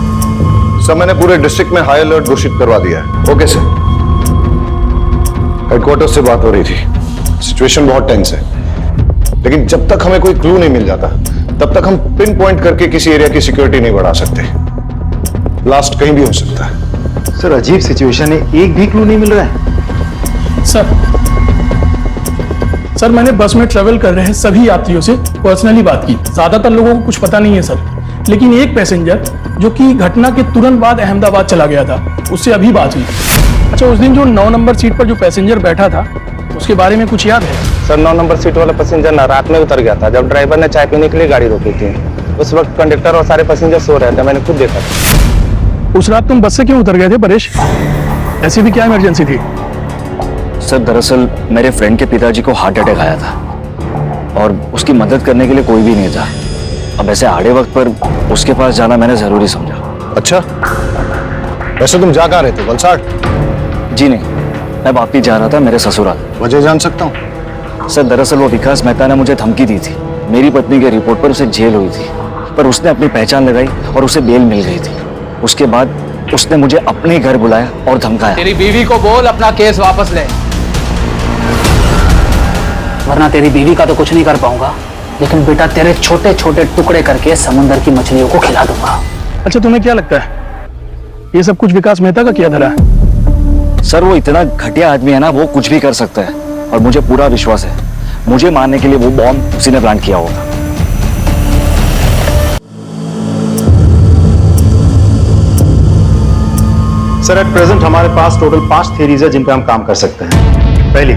सर मैंने पूरे डिस्ट्रिक्ट में हाई अलर्ट घोषित करवा दिया है। Okay sir. हेडक्वार्टर से बात हो रही थी, सिचुएशन बहुत टेंस है, लेकिन जब तक हमें कोई क्लू नहीं मिल जाता तब तक हम पिन पॉइंट करके किसी एरिया की सिक्योरिटी नहीं बढ़ा सकते। ब्लास्ट कहीं भी हो सकता है। सर अजीब सिचुएशन है, एक भी क्लू नहीं मिल रहा है। सर मैंने बस में ट्रेवल कर रहे हैं सभी यात्रियों से पर्सनली बात की। ज्यादातर लोगों को कुछ पता नहीं है सर, लेकिन एक पैसेंजर जो कि घटना के तुरंत बाद अहमदाबाद चला गया था, उससे अभी बात हुई। अच्छा, उस दिन जो 9 नंबर सीट पर जो पैसेंजर बैठा था उसके बारे में कुछ याद है? सर 9 नंबर सीट वाला पैसेंजर ना रात में उतर गया था जब ड्राइवर ने चाय पीने के लिए गाड़ी रोकी थी। उस वक्त कंडक्टर और सारे पैसेंजर सो रहे थे, मैंने खुद देखा था। उस रात तुम बस से क्यों उतर गए थे परेश? ऐसी भी क्या इमरजेंसी थी? सर दरअसल मेरे फ्रेंड के पिताजी को हार्ट अटैक आया था और उसकी मदद करने के लिए कोई भी नहीं था। अब ऐसे आड़े वक्त पर उसके पास जाना मैंने जरूरी समझा। अच्छा, वैसे तुम जा कहाँ रहे थे? वलसाड? जी नहीं, मैं वापिस जा रहा था मेरे ससुराल। वजह जान सकता हूँ? सर दरअसल वो विकास मेहता ने मुझे धमकी दी थी। मेरी पत्नी के रिपोर्ट पर उसे जेल हुई थी, पर उसने अपनी पहचान लगाई और उसे बेल मिल गई थी। उसके बाद उसने मुझे अपने घर बुलाया और धमकाया। तेरी बीवी को बोल अपना केस वापस ले, वरना तेरी बीवी का तो कुछ नहीं कर पाऊंगा, लेकिन बेटा तेरे छोटे छोटे टुकड़े करके समुद्र की मछलियों को खिला दूंगा। अच्छा, तुम्हें क्या लगता है ये सब कुछ विकास मेहता का किया धरा है? सर वो इतना घटिया आदमी है ना, वो कुछ भी कर सकता है और मुझे पूरा विश्वास है मुझे मारने के लिए वो बॉम्ब उसी ने प्लान किया होगा। सर एट प्रेजेंट हमारे पास टोटल 5 थियरीज है जिन पे हम काम कर सकते हैं। पहली,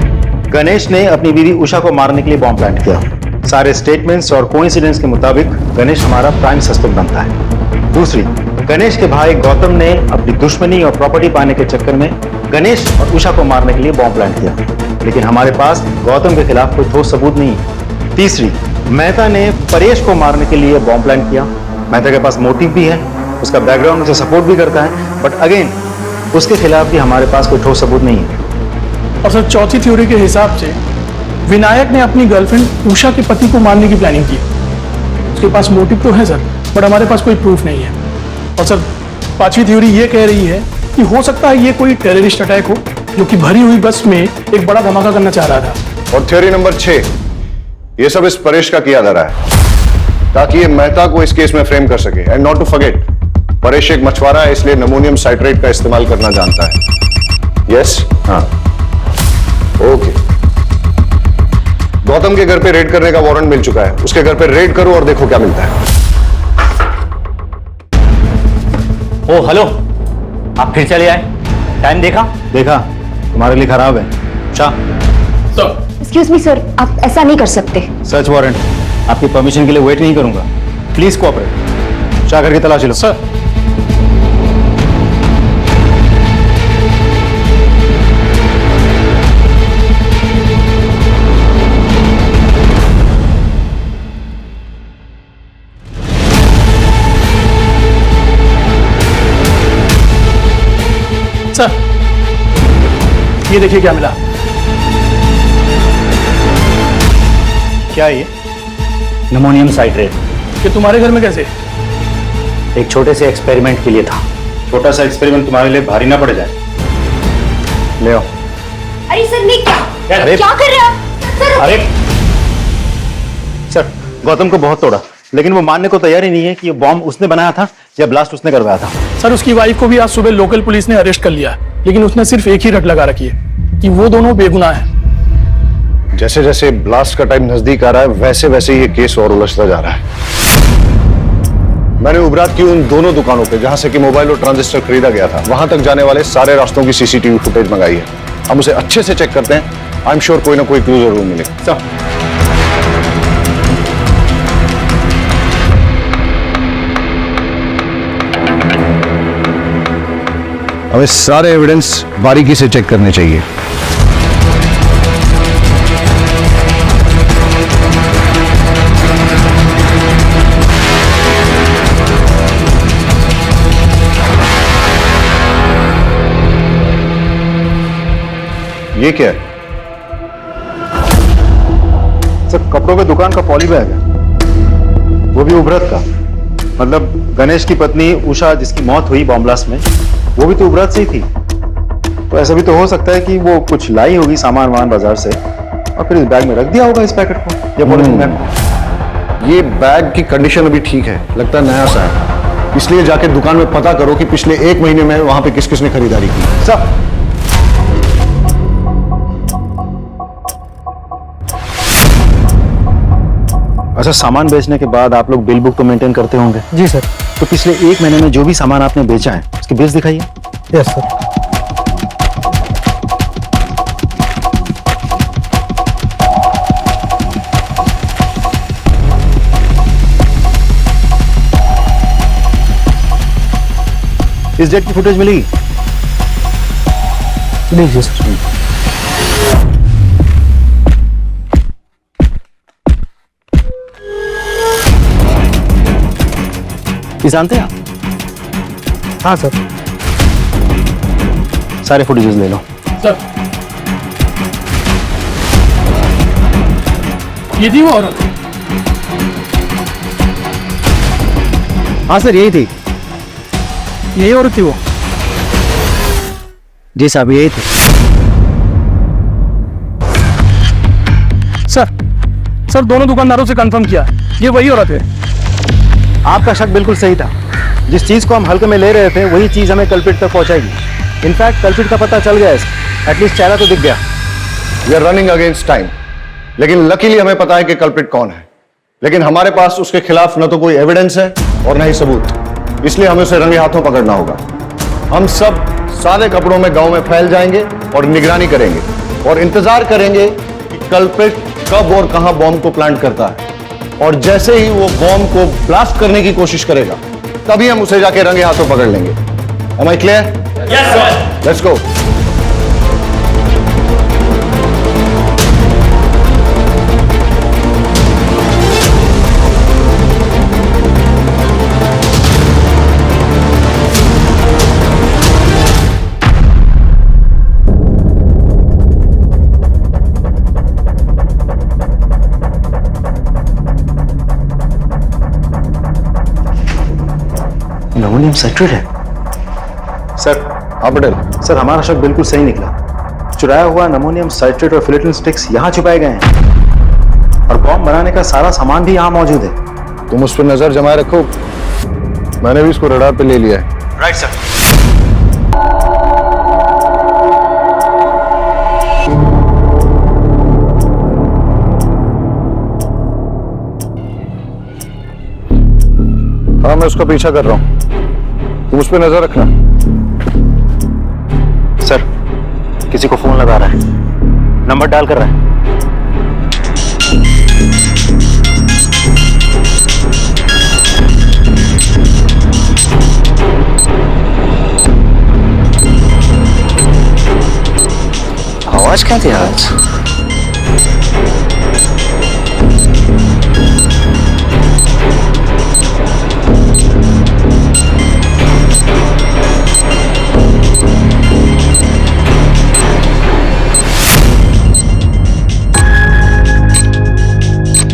गणेश ने अपनी बीवी उषा को मारने के लिए बॉम्ब प्लांट किया। सारे स्टेटमेंट्स और कोइंसिडेंस के मुताबिक गणेश हमारा प्राइम सस्पेक्ट बनता है। दूसरी, गणेश के भाई गौतम ने अपनी दुश्मनी और प्रॉपर्टी पाने के चक्कर में गणेश और उषा को मारने के लिए बॉम्ब प्लांट किया, लेकिन हमारे पास गौतम के खिलाफ कोई ठोस सबूत नहीं है। तीसरी, मेहता ने परेश को मारने के लिए बॉम्ब प्लांट किया। मेहता के पास मोटिव भी है, उसका बैकग्राउंड उसे सपोर्ट भी करता है, बट अगेन उसके खिलाफ भी हमारे पास कोई ठोस सबूत नहीं है। और सर चौथी थ्योरी के हिसाब से विनायक ने अपनी गर्लफ्रेंड उषा के पति को मारने की प्लानिंग की। उसके पास मोटिव तो है सर, बट हमारे पास कोई प्रूफ नहीं है। और सर पांचवी थ्योरी ये कह रही है कि हो सकता है ये कोई टेररिस्ट अटैक हो जो कि भरी हुई बस में एक बड़ा धमाका करना चाह रहा था। और थ्योरी नंबर 6, ये सब इस परेश का किया धरा है ताकि ये मेहता को इस केस में फ्रेम कर सके। And not to forget, Paresh एक मछुआरा है, इसलिए अमोनियम साइट्रेट का इस्तेमाल करना जानता है। यस? हाँ, ओके। गौतम के घर पे रेड करने का वारंट मिल चुका है, उसके घर पे रेड करो और देखो क्या मिलता है। ओ हेलो, आप फिर चले आए? टाइम देखा? देखा, तुम्हारे लिए खराब है। एक्सक्यूज मी सर, आप ऐसा नहीं कर सकते। सर्च वारंट, आपकी परमिशन के लिए वेट नहीं करूंगा। Please cooperate. चाह करके तलाशी लो। सर सर ये देखिए क्या मिला। क्या ये? Ammonium citrate. ये तुम्हारे घर में कैसे? एक छोटे से एक्सपेरिमेंट के लिए था। छोटा सा एक्सपेरिमेंट तुम्हारे लिए भारी ना पड़ जाए। ले आओ। अरे सर नहीं, अरे क्या कर रहे हैं आप? सर अरे सर, गौतम को बहुत तोड़ा, लेकिन वो मानने को तैयार ही नहीं है कि ये बॉम्ब उसने बनाया था या ब्लास्ट उसने करवाया था। सर उसकी वाइफ को भी आज सुबह लोकल पुलिस ने अरेस्ट कर लिया, लेकिन उसने सिर्फ एक ही रट लगा रखी है कि वो दोनों बेगुनाह हैं। जैसे जैसे ब्लास्ट का टाइम नजदीक आ रहा है वैसे वैसे ये केस और उलझता जा रहा है। मैंने उबरात की उन दोनों दुकानों पे जहां से कि मोबाइल और ट्रांजिस्टर खरीदा गया था, वहां तक जाने वाले सारे रास्तों की सीसीटीवी फुटेज मंगाई है। हम उसे अच्छे से चेक करते हैं, आई एम श्योर कोई ना कोई क्लू जरूर मिलेगा। हमें सारे एविडेंस बारीकी से चेक करने चाहिए। ये क्या है? सर कपड़ों के दुकान का पॉली बैग है, वो भी उभरत का। मतलब गणेश की पत्नी उषा जिसकी मौत हुई बॉम्ब ब्लास्ट में, वो भी तो उभरत से ही थी। तो ऐसा भी तो हो सकता है कि वो कुछ लाई होगी सामान वामान बाजार से और फिर इस बैग में रख दिया होगा इस पैकेट को या पॉलिथीन बैग को। ये बैग की कंडीशन अभी ठीक है, लगता है नया सा है, इसलिए जाके दुकान में पता करो कि पिछले 1 महीने में वहां पे किस किसने खरीदारी की। सर अच्छा, सामान बेचने के बाद आप लोग बिल बुक तो मेंटेन करते होंगे? जी सर। तो पिछले 1 महीने में जो भी सामान आपने बेचा है उसके बिल्स दिखाइए। Yes sir. इस डेट की फुटेज मिलेगी? लीजिए सर। ये जानते हैं आप? हाँ सर। सारे फुटेजेस ले लो। सर ये थी वो औरत? हाँ सर यही थी। यही औरत थी वो? जी साहब यही थी। सर दोनों दुकानदारों से कंफर्म किया, ये वही औरत है। आपका शक बिल्कुल सही था। जिस चीज को हम हल्के में ले रहे थे वही चीज हमें कल्प्रिट तक पहुंचाएगी। इनफैक्ट कल्प्रिट का पता चल गया है, एटलीस्ट चेहरा तो दिख गया। We are running against time, लेकिन लकीली हमें पता है कि कल्प्रिट कौन है। लेकिन हमारे पास उसके खिलाफ न तो कोई एविडेंस है और न ही सबूत, इसलिए हमें उसे रंगे हाथों पकड़ना होगा। हम सब सादे कपड़ों में गांव में फैल जाएंगे और निगरानी करेंगे और इंतजार करेंगे कि कल्प्रिट कब और कहां बॉम्ब को प्लांट करता है, और जैसे ही वो बॉम्ब को ब्लास्ट करने की कोशिश करेगा तभी हम उसे जाके रंगे हाथों पकड़ लेंगे। Am I clear? Yes, sir. Let's go. Ammonium citrate है सर। हाँ पटेल। सर हमारा शक बिल्कुल सही निकला। चुराया हुआ नमोनियम साइट्रेट और फिलेटिन स्टिक्स यहाँ छुपाए गए हैं और बॉम्ब बनाने का सारा सामान भी यहाँ मौजूद है। तुम उस पर नजर जमाए रखो, मैंने भी इसको रडार पे ले लिया है। Right sir. हाँ मैं उसका पीछा कर रहा हूं, तुम उस पर नजर रखना। सर किसी को फोन लगा रहा है, नंबर डायल कर रहा है। आवाज क्या थी आज?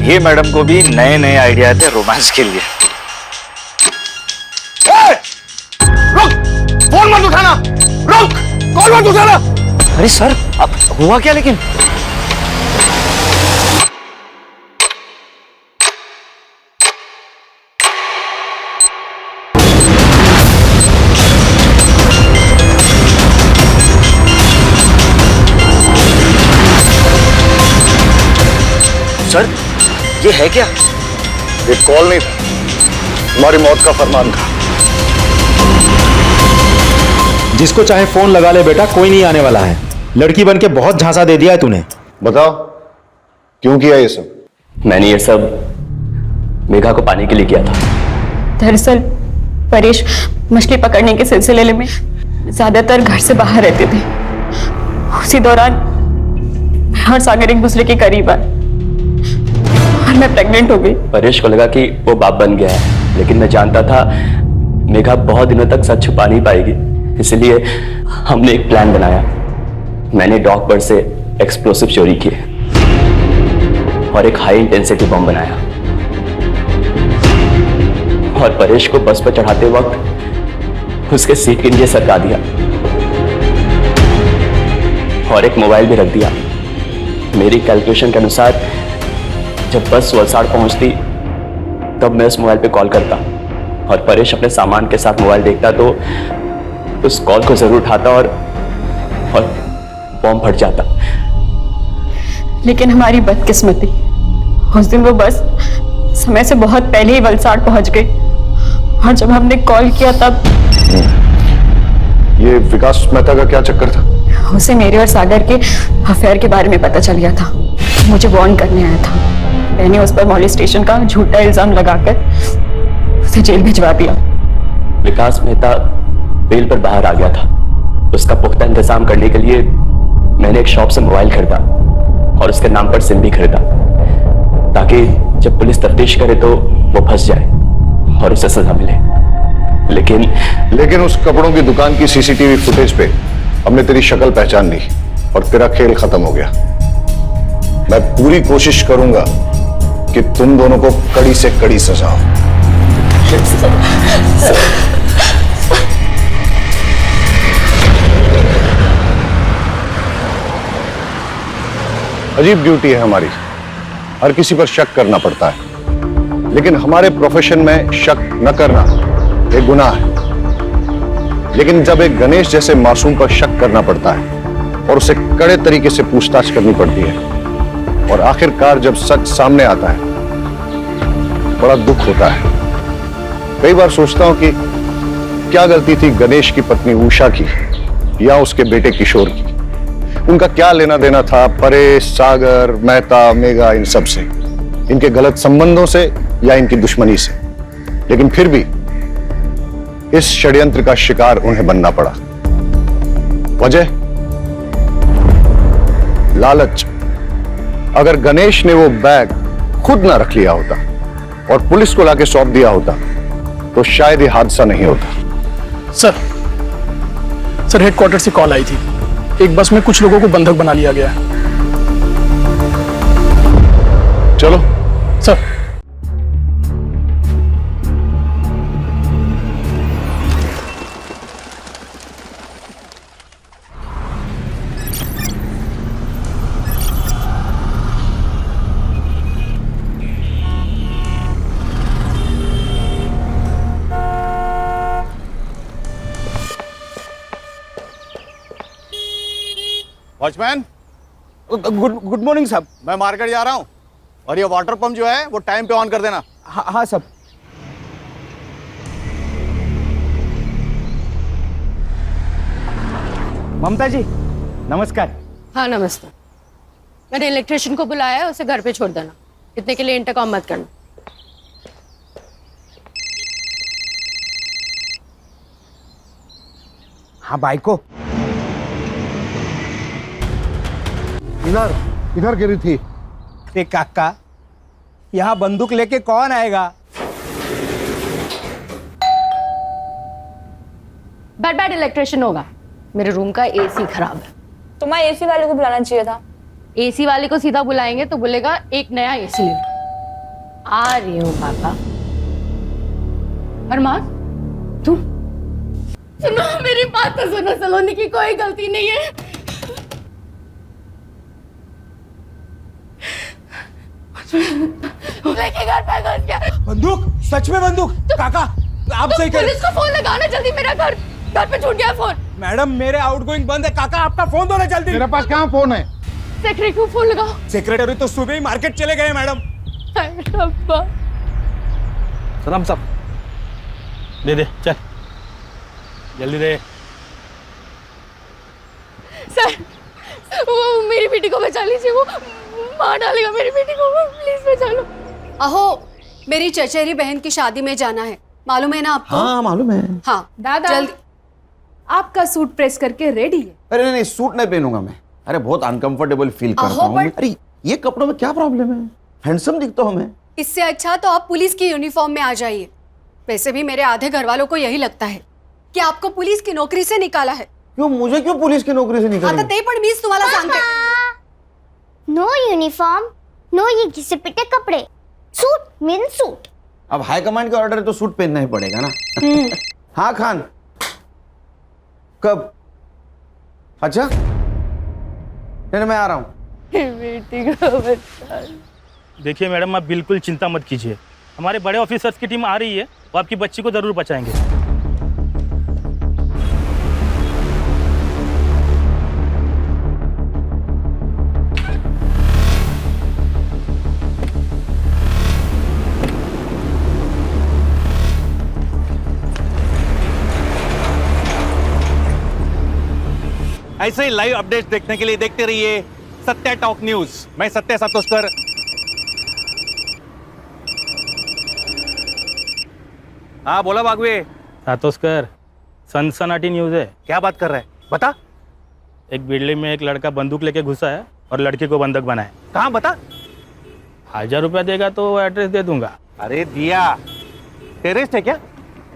ये मैडम को भी नए नए आइडिया थे रोमांस के लिए। रुक, फोन मत उठाना, रुक, कॉल मत उठाना। अरे सर अब हुआ क्या? लेकिन सर ये है क्या? ये कॉल नहीं था, तुम्हारी मौत का फरमान था। जिसको चाहे फोन लगा ले बेटा, कोई नहीं आने वाला है। लड़की बन के बहुत झांसा दे दिया है तूने। बताओ क्यों किया ये सब? मैंने ये सब मेघा को पाने के लिए किया था। दरअसल परेश मछली पकड़ने के सिलसिले में ज्यादातर घर से बाहर रहते थे। उसी दौरान मैं और सागर एक दूसरे के करीब आए और मैं प्रेग्नेंट हो गई। परेश को लगा कि वो बाप बन गया है, लेकिन मैं जानता था मेघा बहुत दिनों तक सच छुपा नहीं पाएगी। इसलिए हमने एक प्लान बनाया। मैंने डॉक पर से एक्सप्लोसिव चोरी किए और एक हाई इंटेंसिटी बम बनाया और परेश को बस पर चढ़ाते वक्त उसके सीट के नीचे सरका दिया और एक मोबाइल भी रख दिया। मेरी कैलकुलेशन के अनुसार जब बस वलसाड़ पहुंचती तब मैं उस मोबाइल पे कॉल करता और परेश अपने सामान के साथ मोबाइल देखता तो उस कॉल को जरूर उठाता और बॉम्ब फट जाता। लेकिन हमारी बदकिस्मती, उस दिन वो बस समय से बहुत पहले ही वलसाड़ पहुंच गई और जब हमने कॉल किया तब ये विकास मेहता का क्या चक्कर था? उसे मेरे और सागर के अफेयर के बारे में पता चल गया था। मुझे वार्न करने आया था। मैंने उस पर मॉलेस्टेशन का झूठा इल्जाम लगाकर उसे जेल भिजवा दिया। विकास मेहता बेल पर बाहर आ गया था। उसका पुख्ता इंतजाम करने के लिए मैंने एक शॉप से मोबाइल खरीदा और उसके नाम पर सिम भी खरीदा ताकि जब पुलिस तफ्तीश करे तो वो फंस जाए और उसे सजा मिले। लेकिन उस कपड़ों की दुकान की सीसीटीवी फुटेज पे हमने तेरी शक्ल पहचान ली और तेरा खेल खत्म हो गया। मैं पूरी कोशिश करूंगा कि तुम दोनों को कड़ी से कड़ी सजा हो। अजीब ड्यूटी है हमारी, हर किसी पर शक करना पड़ता है, लेकिन हमारे प्रोफेशन में शक न करना एक गुनाह है। लेकिन जब एक गणेश जैसे मासूम पर शक करना पड़ता है और उसे कड़े तरीके से पूछताछ करनी पड़ती है और आखिरकार जब सच सामने आता है, बड़ा दुख होता है। कई बार सोचता हूं कि क्या गलती थी गणेश की पत्नी उषा की या उसके बेटे किशोर की। उनका क्या लेना देना था परेश, सागर, मेहता, मेघा, इन सब से, इनके गलत संबंधों से या इनकी दुश्मनी से। लेकिन फिर भी इस षड्यंत्र का शिकार उन्हें बनना पड़ा। वजह लालच। अगर गणेश ने वो बैग खुद ना रख लिया होता और पुलिस को लाके सौंप दिया होता तो शायद ये हादसा नहीं होता। सर हेडक्वार्टर से कॉल आई थी। एक बस में कुछ लोगों को बंधक बना लिया गया है। चलो सर। वॉचमैन, गुड मॉर्निंग साहब। मैं मार्केट जा रहा हूँ और ये वाटर पंप जो है वो टाइम पे ऑन कर देना। हाँ साहब। ममता जी नमस्कार। हाँ नमस्ते। मैंने इलेक्ट्रिशियन को बुलाया है, उसे घर पे छोड़ देना। इतने के लिए इंटरकॉम मत करना। हाँ बाइक को इधर गिरी थी। ते काका, यहाँ बंदूक लेके कौन आएगा? बैड इलेक्ट्रिशियन होगा। मेरे रूम का एसी खराब है। तुम्हें एसी वाले को बुलाना चाहिए था। एसी वाले को सीधा बुलाएंगे तो बोलेगा एक नया एसी ले लो। आ रही हूँ पापा। अरमान, तू सुनो, मेरी बात तो सुनो। सलोनी की कोई गलती नहीं है। लेके घर पे घुस गया। बंदूक? सच में बंदूक? तो, काका आप सही करें। पुलिस को फोन लगाना जल्दी। मेरा घर पे छूट गया फोन। मैडम मेरे आउटगोइंग बंद है। काका आपका फोन दो ना जल्दी। मेरे पास कहाँ फोन है? सेक्रेटरी को फोन लगाओ। सेक्रेटरी तो सुबह ही मार्केट चले गए मैडम। सलाम साहब, दे चल जल्दी दे। सर, वो मेरी बेटी को बचा लीजिए। वो मार डालेगा मेरी बेटी को। प्लीज बचा लो। अहो, मेरी चचेरी बहन की शादी में जाना है, मालूम है ना आपको? हाँ मालूम है। हाँ दादा जल्दी। आपका सूट प्रेस करके रेडी है। अरे नहीं, सूट नहीं पहनूंगा मैं। अरे बहुत अनकंफर्टेबल फील करता हूँ। अरे ये कपड़ों में क्या प्रॉब्लम है? हैंडसम दिखता हूँ मैं। इससे अच्छा तो आप पुलिस की यूनिफॉर्म में आ जाइए। वैसे भी मेरे आधे घर वालों को यही लगता है कि आपको पुलिस की नौकरी से निकाला है। क्यों? मुझे क्यों पुलिस की नौकरी से निकाला? आता ते पण मीच तुम्हाला सांगते। नो यूनिफॉर्म, नो ये घिसे पिटे कपड़े, सूट मीन सूट। अब हाई कमांड का ऑर्डर है तो सूट पहनना ही पड़ेगा ना। हाँ खान, कब? अच्छा नहीं, मैं आ रहा हूँ। बेटी को बचा। देखिए मैडम, आप बिल्कुल चिंता मत कीजिए, हमारे बड़े ऑफिसर्स की टीम आ रही है, वो आपकी बच्ची को जरूर बचाएंगे। ऐसे ही लाइव अपडेट्स देखने के लिए देखते रहिए सत्या टॉक न्यूज। मैं सत्या सातोस्कर। हाँ बोला बागवे। सातोस्कर, सनसनाटी न्यूज है। क्या बात कर रहा है? बता। एक बिल्डिंग में एक लड़का बंदूक लेके घुसा है और लड़की को बंधक बनाए। कहाँ? बता। 1000 रुपया देगा तो एड्रेस दे दूंगा। अरे दिया। टेररिस्ट है क्या?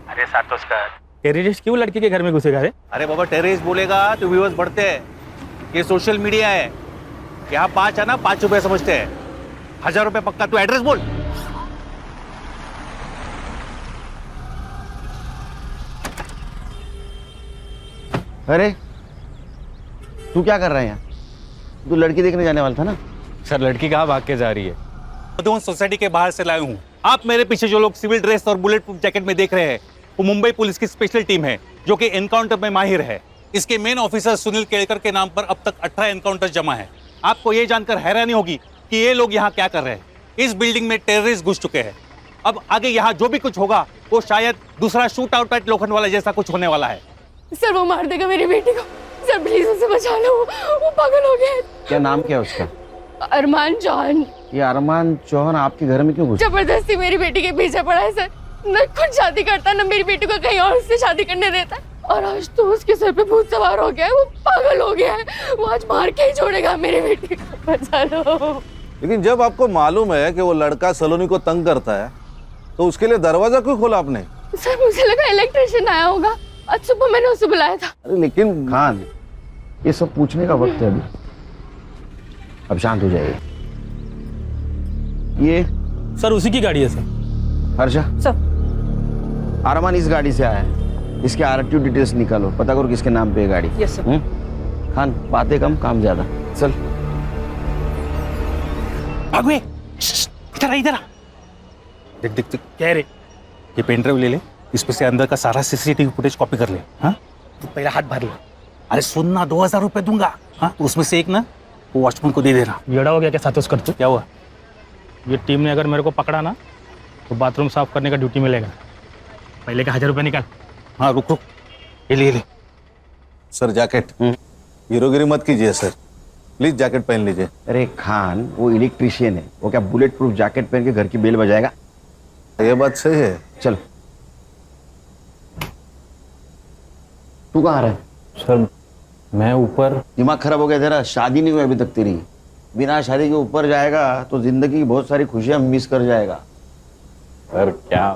अरे सातोस्कर, टेररिस्ट क्यों लड़की के घर में घुसेगा रे? अरे बाबा, टेररिस्ट बोलेगा तो व्यूअर्स बढ़ते हैं। ये सोशल मीडिया है, यहाँ 5 है ना, 5 रुपए समझते हैं। 1000 रुपए पक्का। तू एड्रेस बोल। अरे तू क्या कर रहा है यहाँ? तू लड़की देखने जाने वाला था ना? सर लड़की कहाँ भाग के जा रही है? मधुबन सोसाइटी के बाहर से लाया हूँ। आप मेरे पीछे जो लोग सिविल ड्रेस और बुलेट प्रूफ जैकेट में देख रहे हैं, वो मुंबई पुलिस की स्पेशल टीम है जो कि एनकाउंटर में माहिर है। इसके मेन ऑफिसर सुनील केड़कर के नाम पर अब तक 18 एनकाउंटर जमा है। आपको ये जानकर हैरानी होगी कि ये लोग यहाँ क्या कर रहे हैं। इस बिल्डिंग में टेररिस्ट घुस चुके हैं। अब आगे यहाँ जो भी कुछ होगा वो शायद दूसरा शूट आउट एट लोखंडवाला जैसा कुछ होने वाला है। सर वो मार देगा मेरी बेटी को। सर प्लीज उसे बचा लो, वो पागल हो गया है। क्या नाम क्या है उसका? अरमान चौहान। ये अरमान चौहान आपके घर में क्यों घुसा? जबरदस्ती मेरी बेटी के पीछे पड़ा है सर। न खुद शादी करता, न मेरी बेटी को कहीं और से शादी करने देता। और आज तो उसके सर पे भूत सवार हो गया है, वो पागल हो गया है। वो आज मार के ही छोड़ेगा मेरी बेटी को। बचा लो। लेकिन जब आपको मालूम है कि वो लड़का सलोनी को तंग करता है तो उसके लिए दरवाजा क्यों खोला आपने? सर मुझे लगा इलेक्ट्रिशियन आया होगा, आज सुबह मैंने उसे बुलाया था। अरे लेकिन खान, ये सब पूछने का वक्त है अभी। अब शांत हो जाइए। ये सर उसी की गाड़ी है सर। हर्षा सर, अरमान इस गाड़ी से आया है। इसके आरटीओ डिटेल्स निकालो, पता करो किसके नाम पे है गाड़ी। Yes sir. खान बातें कम काम ज्यादा। चल भागवे, इधर आ, इधर आ। देख देख देख। क्या है रे? ये पेन ड्राइव ले ले, इसमें से अंदर का सारा सीसीटीवी फुटेज कॉपी कर ले। हाँ तो पहला हाथ भर ले। अरे सुनना, 2000 रुपए दूंगा। हाँ उसमें से एक ना वो वॉचमैन को दे देना। येड़ा हो गया क्या सातोस्कर तू? क्या हुआ? ये टीम ने अगर मेरे को पकड़ा ना तो बाथरूम साफ करने का ड्यूटी मिलेगा। पहले का 1000 रुपया निकाल। हाँ रुक रुक, ये ले ले। Sir jacket. हीरोगिरी मत कीजिए सर, प्लीज जैकेट पहन लीजिए। अरे खान, वो इलेक्ट्रिशियन है, वो क्या बुलेट प्रूफ जैकेट पहन के घर की बेल बजाएगा? ये बात सही है। चल। तू कहाँ रहा है? सर मैं ऊपर। दिमाग खराब हो गया तेरा? शादी नहीं हुई अभी तक तेरी। बिना शादी के ऊपर जाएगा तो जिंदगी की बहुत सारी खुशियां मिस कर जाएगा। सर क्या?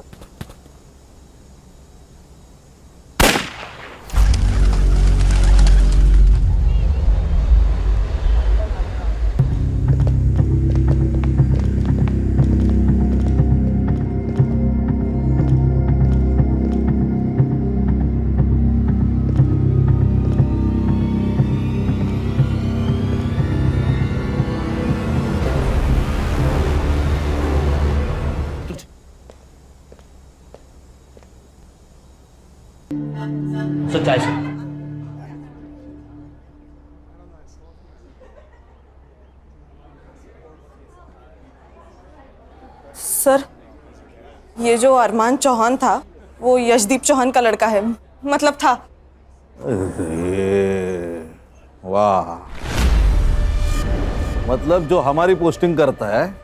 सच्चाई से सर, ये जो अरमान चौहान था वो यशदीप चौहान का लड़का है, मतलब था। वाह, मतलब जो हमारी पोस्टिंग करता है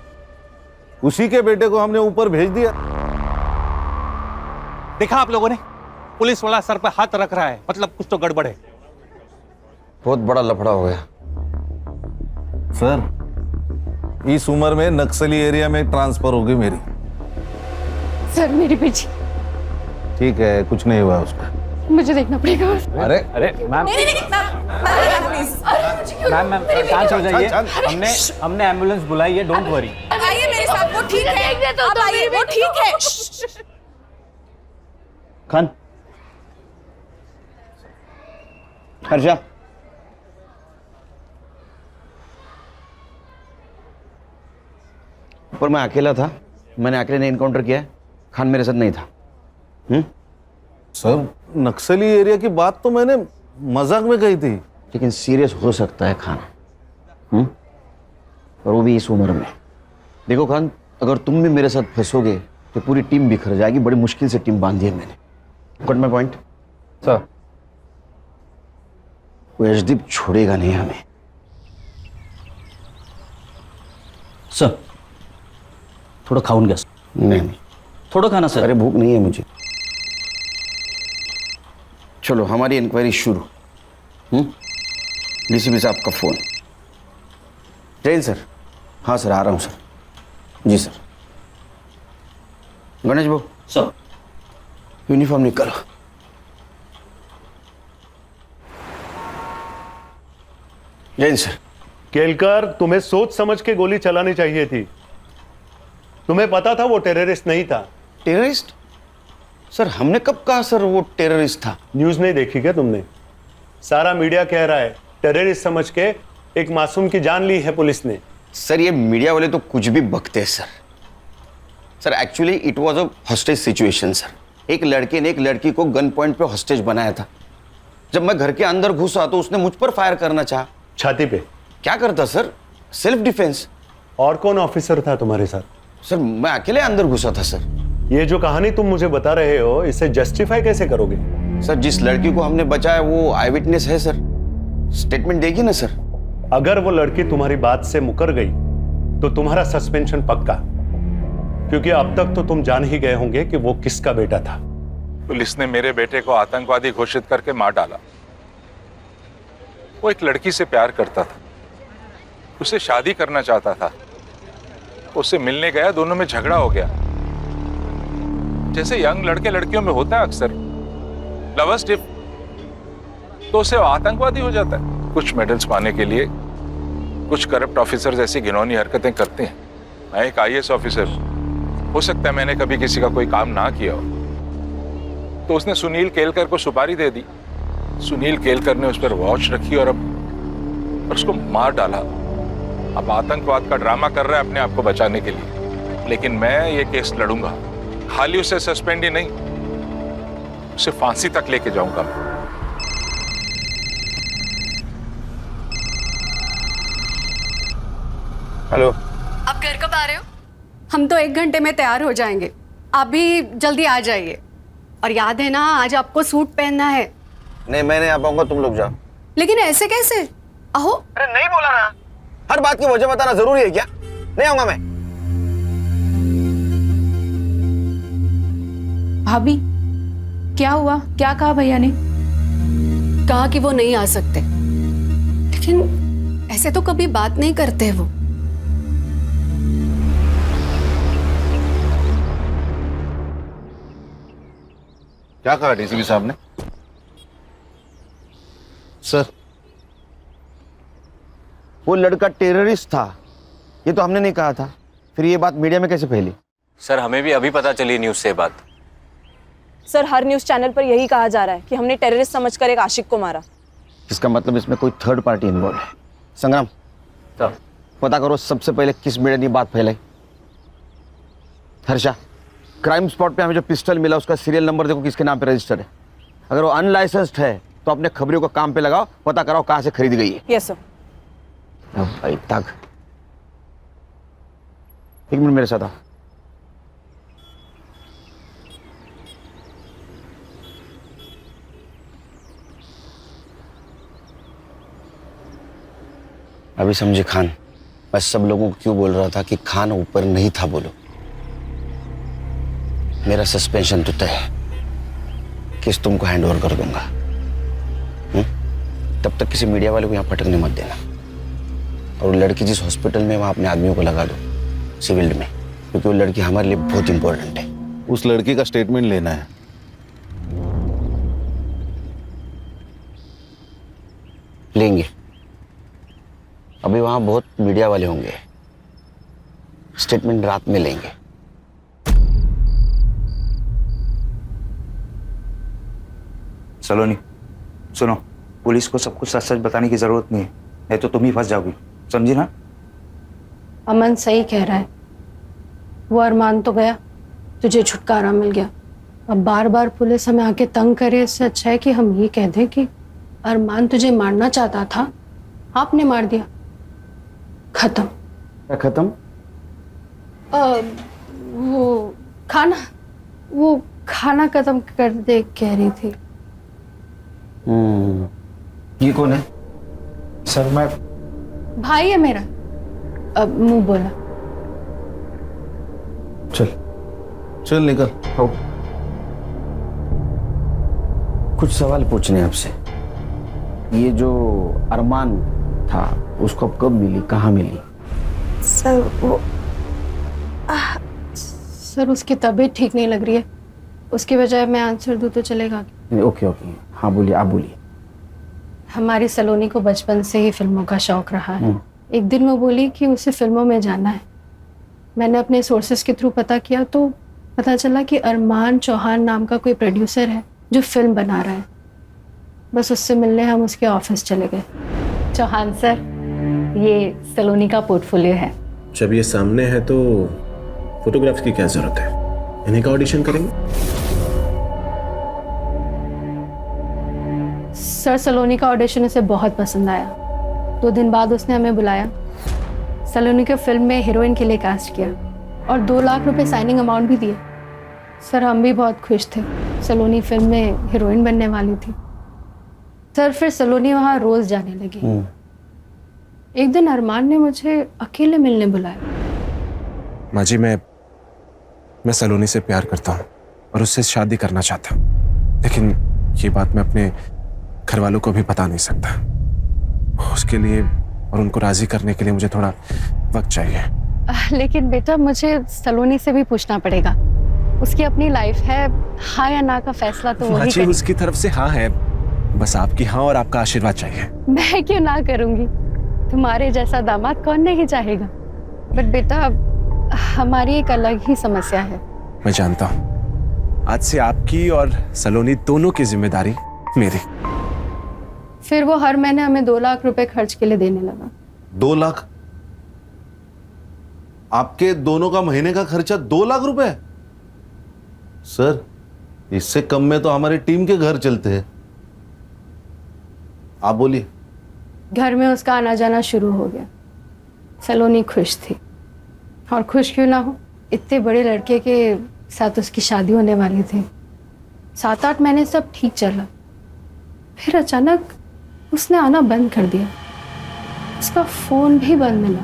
उसी के बेटे को हमने ऊपर भेज दिया। देखा आप लोगों ने, पुलिस वाला सर पे हाथ रख रहा है, मतलब कुछ तो गड़बड़ है। बहुत बड़ा लफड़ा हो गया। सर इस उम्र में नक्सली एरिया में ट्रांसफर होगी मेरी। सर मेरी बेटी, ठीक है, कुछ नहीं हुआ उसका। मुझे देखना पड़ेगा। अरे अरे मैम मैम मैम शांत हो जाइए। हमने एम्बुलेंस बुलाई है, डोंट वरी। आइए मेरे साथ, वो ठीक है। आप आइए, वो ठीक है। खान, हर्षा, पर मैं अकेला था, मैंने अकेले ने इनकाउंटर किया है, खान मेरे साथ नहीं था। सर नक्सली एरिया की बात तो मैंने मजाक में कही थी, लेकिन सीरियस हो सकता है खान, और वो भी इस उम्र में। देखो खान, अगर तुम भी मेरे साथ फंसोगे तो पूरी टीम बिखर जाएगी। बड़ी मुश्किल से टीम बांधी है मैंने। Got my point? सर वो यशदीप छोड़ेगा नहीं हमें। सर थोड़ा खाऊन गया। नहीं, थोड़ा खाना सर। अरे भूख नहीं है मुझे। चलो हमारी इंक्वायरी शुरू। डीसीपी साहब का फोन। जैन सर। हाँ सर, आ रहा हूँ सर। जी सर। गणेश भाऊ। सर यूनिफॉर्म निकालो। जैन सर। केलकर, तुम्हें सोच समझ के गोली चलानी चाहिए थी। तुम्हें पता था वो टेररिस्ट नहीं था। टेररिस्ट? सर हमने कब कहा सर वो टेररिस्ट था? न्यूज नहीं देखी क्या तुमने? सारा मीडिया कह रहा है टेररिस्ट समझ के एक मासूम की जान ली है पुलिस ने। सर ये मीडिया वाले तो कुछ भी बकते हैं sir. Sir actually it was a hostage situation sir. एक लड़के ने एक लड़की को गन पॉइंट पे हॉस्टेज बनाया था। जब मैं घर के अंदर घुसा तो उसने मुझ पर फायर करना चाहा। छाती पे? क्या करता सर? Self defence. और कौन ऑफिसर था तुम्हारे साथ? सर मैं अकेले अंदर घुसा था सर। ये जो कहानी तुम मुझे बता रहे हो, इसे जस्टिफाई कैसे करोगे? सर जिस लड़की को हमने बचाया वो आई विटनेस है सर, स्टेटमेंट देगी ना सर। अगर वो लड़की तुम्हारी बात से मुकर गई तो तुम्हारा सस्पेंशन पक्का, क्योंकि अब तक तो तुम जान ही गए होंगे कि वो किसका बेटा था। पुलिस ने मेरे बेटे को आतंकवादी घोषित करके मार डाला। वो एक लड़की से प्यार करता था, उससे शादी करना चाहता था। उससे मिलने गया, दोनों में झगड़ा हो गया। जैसे यंग लड़के लड़कियों में होता है अक्सर, लवर्स डिप, तो उससे आतंकवादी हो जाता है। कुछ मेडल्स पाने के लिए कुछ करप्ट ऑफिसर्स ऐसी घिनौनी हरकतें करते हैं। मैं एक आईएएस ऑफिसर, हो सकता है मैंने कभी किसी का कोई काम ना किया हो, तो उसने सुनील केलकर को सुपारी दे दी। सुनील केलकर ने उस पर वॉच रखी और उसको मार डाला। अब आतंकवाद का ड्रामा कर रहा है अपने आप को बचाने के लिए। लेकिन मैं ये केस लड़ूंगा, खाली उसे सस्पेंड ही नहीं, उसे फांसी तक लेके जाऊंगा मैं। हेलो। आप घर कब आ रहे हो? हम तो 1 घंटे में तैयार हो जाएंगे, आप भी जल्दी आ जाइए। और याद है ना, आज आपको सूट पहनना है। नहीं मैं नहीं आ पाऊंगा, तुम लोग जाओ। लेकिन ऐसे कैसे? अहो अरे नहीं बोला ना, हर बात की वजह बताना जरूरी है क्या? नहीं आऊंगा मैं। भाभी क्या हुआ? क्या कहा भैया ने? कहा कि वो नहीं आ सकते, लेकिन ऐसे तो कभी बात नहीं करते वो। क्या कहा डीसीपी साहब ने? सर वो लड़का टेररिस्ट था, ये तो हमने नहीं कहा था। फिर ये बात मीडिया में कैसे फैली? सर हमें भी अभी पता चली न्यूज़ से बात। सर हर न्यूज चैनल पर यही कहा जा रहा है कि हमने टेररिस्ट समझकर एक आशिक को मारा। इसका मतलब इसमें कोई थर्ड पार्टी इन्वॉल्व है। संग्राम सर पता करो सबसे पहले किस मीडिया ने बात फैलाई। हर्षा क्राइम स्पॉट पे हमें जो पिस्टल मिला उसका सीरियल नंबर देखो किसके नाम पे रजिस्टर्ड है। अगर वो अनलाइसेंस्ड है तो अपने खबरियों को काम पे लगाओ, पता कराओ कहां से खरीदी गई है। Yes sir. भाई तक 1 मिनट मेरे साथ आओ। अभी समझे खान, मैं सब लोगों को क्यों बोल रहा था कि खान ऊपर नहीं था। बोलो मेरा सस्पेंशन तो तय है। केस तुमको हैंड ओवर कर दूंगा। तब तक किसी मीडिया वाले को यहाँ फटकने मत देना। और वो लड़की जिस हॉस्पिटल में, वहां अपने आदमियों को लगा दो सिविल में, क्योंकि वो लड़की हमारे लिए बहुत इंपॉर्टेंट है। उस लड़की का स्टेटमेंट लेना है। लेंगे। अभी वहां बहुत मीडिया वाले होंगे, स्टेटमेंट रात में लेंगे। सलोनी सुनो, पुलिस को सब कुछ सच सच बताने की जरूरत नहीं है, नहीं तो तुम ही फंस जाओगी, समझी ना? अमन सही कह रहा है, वो अरमान तो गया, तुझे छुटकारा मिल गया। अब बार बार पुलिस हमें आके तंग करे, इससे अच्छा है कि हम ये कह दें कि अरमान तुझे मारना चाहता था, आपने मार दिया, खत्म। क्या खत्म? वो खाना खत्म कर दे कह रही थी। ये कौन है? सर मैं भाई है मेरा। अब मुंह बोला। चल निकल। हो कुछ सवाल पूछने हैं आपसे। ये जो अरमान था, उसको कब मिली, कहाँ मिली? सर वो सर उसकी तबीयत ठीक नहीं लग रही है, उसकी बजाय मैं आंसर दूं तो चलेगा? ओके ओके, हाँ बोलिए, आप बोलिए। हमारी सलोनी को बचपन से ही फिल्मों का शौक रहा है। एक दिन वो बोली कि उसे फिल्मों में जाना है। मैंने अपने सोर्सेस के थ्रू पता किया तो पता चला कि अरमान चौहान नाम का कोई प्रोड्यूसर है जो फिल्म बना रहा है। बस उससे मिलने हम उसके ऑफिस चले गए। चौहान सर, ये सलोनी का पोर्टफोलियो है। जब ये सामने है तो फोटोग्राफ्स की क्या जरूरत है, इन्हीं का ऑडिशन करेंगे। सर, सलोनी का ऑडिशन उसे बहुत पसंद आया। 2 दिन बाद उसने हमें बुलाया, सलोनी को फिल्म में हीरोइन के लिए कास्ट किया और 2 लाख रुपए साइनिंग अमाउंट भी दिए। सर, हम भी बहुत खुश थे, सलोनी फिल्म में हीरोइन बनने वाली थी। सर, फिर सलोनी वहाँ रोज जाने लगी। एक दिन अरमान ने मुझे अकेले मिलने बुलाया। माँ जी, मैं सलोनी से प्यार करता हूँ और उससे शादी करना चाहता हूँ, लेकिन ये बात मैं अपने घर वालों को भी बता नहीं सकता। उसके लिए और उनको राजी करने के लिए मुझे थोड़ा वक्त चाहिए। लेकिन बेटा, मुझे सलोनी से भी पूछना पड़ेगा, उसकी अपनी लाइफ है, हाँ या ना का फैसला तो वही करेगी। उसकी तरफ से हाँ है, बस आपकी हाँ और आपका आशीर्वाद चाहिए। मैं क्यों ना करूंगी, तुम्हारे जैसा दामाद कौन नहीं चाहेगा। बट बेटा, हमारी एक अलग ही समस्या है। मैं जानता हूँ, आज से आपकी और सलोनी दोनों की जिम्मेदारी मेरी। फिर वो हर महीने हमें 2 लाख रुपए खर्च के लिए देने लगा। 2 लाख? आपके दोनों का महीने का खर्चा 2 लाख रुपए? सर, इससे कम में तो हमारी टीम के घर चलते हैं। आप बोलिए। घर में उसका आना जाना शुरू हो गया। सलोनी खुश थी, और खुश क्यों ना हो, इतने बड़े लड़के के साथ उसकी शादी होने वाली थी। 7-8 महीने सब ठीक चला, फिर अचानक उसने आना बंद कर दिया। उसका फोन भी बंद मिला,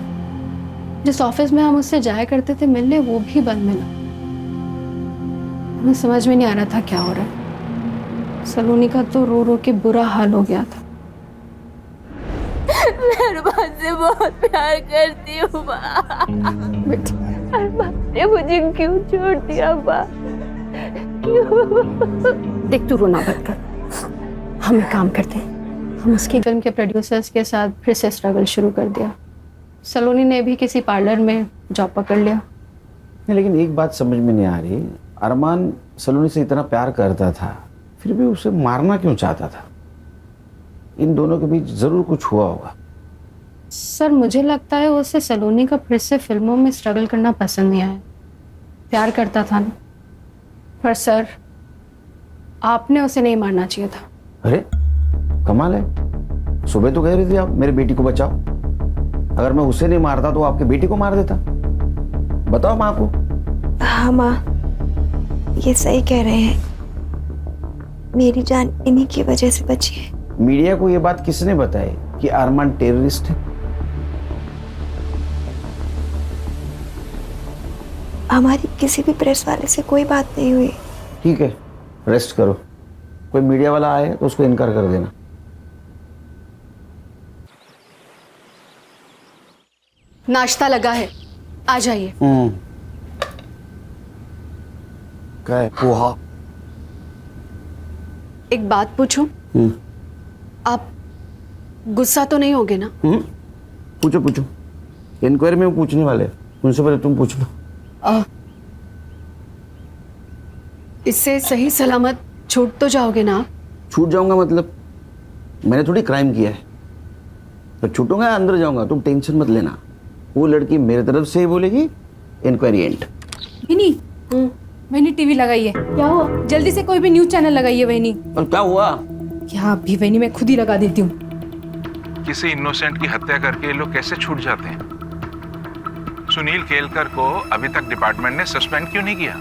जिस ऑफिस में हम उससे जाया करते थे मिलने, वो भी बंद मिला। हमें समझ में नहीं आ रहा था क्या हो रहा है। सलोनी का तो रो रो के बुरा हाल हो गया था। मैं अरमान से बहुत प्यार करती हूँ माँ। अरमान ने मुझे क्यों छोड़ दिया माँ? क्यों? देख, तू रोना बंद कर। हम एक काम करते हैं, हम उसकी फिल्म के प्रोड्यूसर्स के साथ फिर से स्ट्रगल शुरू कर दिया। सलोनी ने भी किसी पार्लर में जॉब पकड़ लिया। लेकिन एक बात समझ में नहीं आ रही, अरमान सलोनी से इतना प्यार करता था, फिर भी उसे मारना क्यों चाहता था? इन दोनों के बीच जरूर कुछ हुआ होगा। सर, मुझे लगता है उसे सलोनी का फिर से फिल्मों में स्ट्रगल करना पसंद नहीं आया। प्यार करता था ना। पर सर, आपने उसे नहीं मारना चाहिए था। अरे कमाल है, सुबह तो कह रही थी आप मेरी बेटी को बचाओ। अगर मैं उसे नहीं मारता तो आपकी बेटी को मार देता। बताओ माँ को। हाँ माँ, ये सही कह रहे हैं, मेरी जान इन्हीं की वजह से बची है। मीडिया को ये बात किसने बताई कि अरमान टेररिस्ट है? हमारी किसी भी प्रेस वाले से कोई बात नहीं हुई। ठीक है, रेस्ट करो, कोई मीडिया वाला आए तो उसको इनकार कर देना। नाश्ता लगा है, आ जाइए। क्या है? पोहा। एक बात पूछूं? आप गुस्सा तो नहीं होगे ना? पूछो पूछो, इंक्वायरी में वो पूछने वाले, उनसे पहले तुम पूछ लो। इससे सही सलामत छूट तो जाओगे ना आप? छूट जाऊंगा मतलब? मैंने थोड़ी क्राइम किया है तो छूटूंगा, अंदर जाऊंगा, तुम टेंशन मत लेना। वो लड़की मेरे तरफ से ही बोलेगी इंक्वायरी एंड। वहीनी, वहीनी टीवी लगाइए। क्या हुआ? जल्दी से कोई भी न्यूज चैनल लगाइए वहीनी। और क्या हुआ? क्या अभी वहीनी मैं खुद ही लगा देती हूँ। किसी इनोसेंट की हत्या करके ये लोग कैसे छूट जाते हैं? सुनील केलकर को अभी तक डिपार्टमेंट ने सस्पेंड क्यों नहीं किया?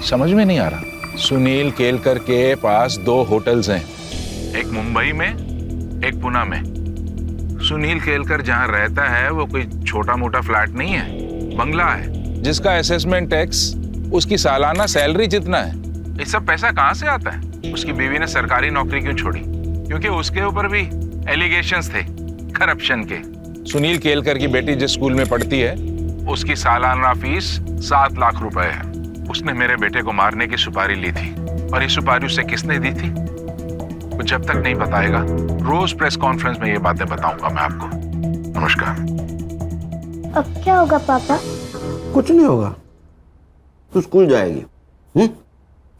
समझ में नहीं आ रहा। सुनील केलकर के पास 2 होटल्स हैं, एक मुंबई में, एक पुणे में। सुनील केलकर जहां रहता है वो कोई छोटा मोटा फ्लैट नहीं है, बंगला है जिसका असेसमेंट टैक्स उसकी सालाना सैलरी जितना है। ये सब पैसा कहां से आता है? उसकी बीवी ने सरकारी नौकरी क्यों छोड़ी? क्योंकि उसके ऊपर भी एलिगेशंस थे करप्शन के। सुनील केलकर की बेटी जिस स्कूल में पढ़ती है उसकी सालाना फीस 7 लाख रुपए है। उसने मेरे बेटे को मारने की सुपारी ली थी, और ये सुपारी उसे किसने दी थी वो जब तक नहीं बताएगा, रोज प्रेस कॉन्फ्रेंस में ये बातें बताऊंगा मैं आपको। नमस्कार। अब क्या होगा पापा? कुछ नहीं होगा, तू स्कूल जाएगी।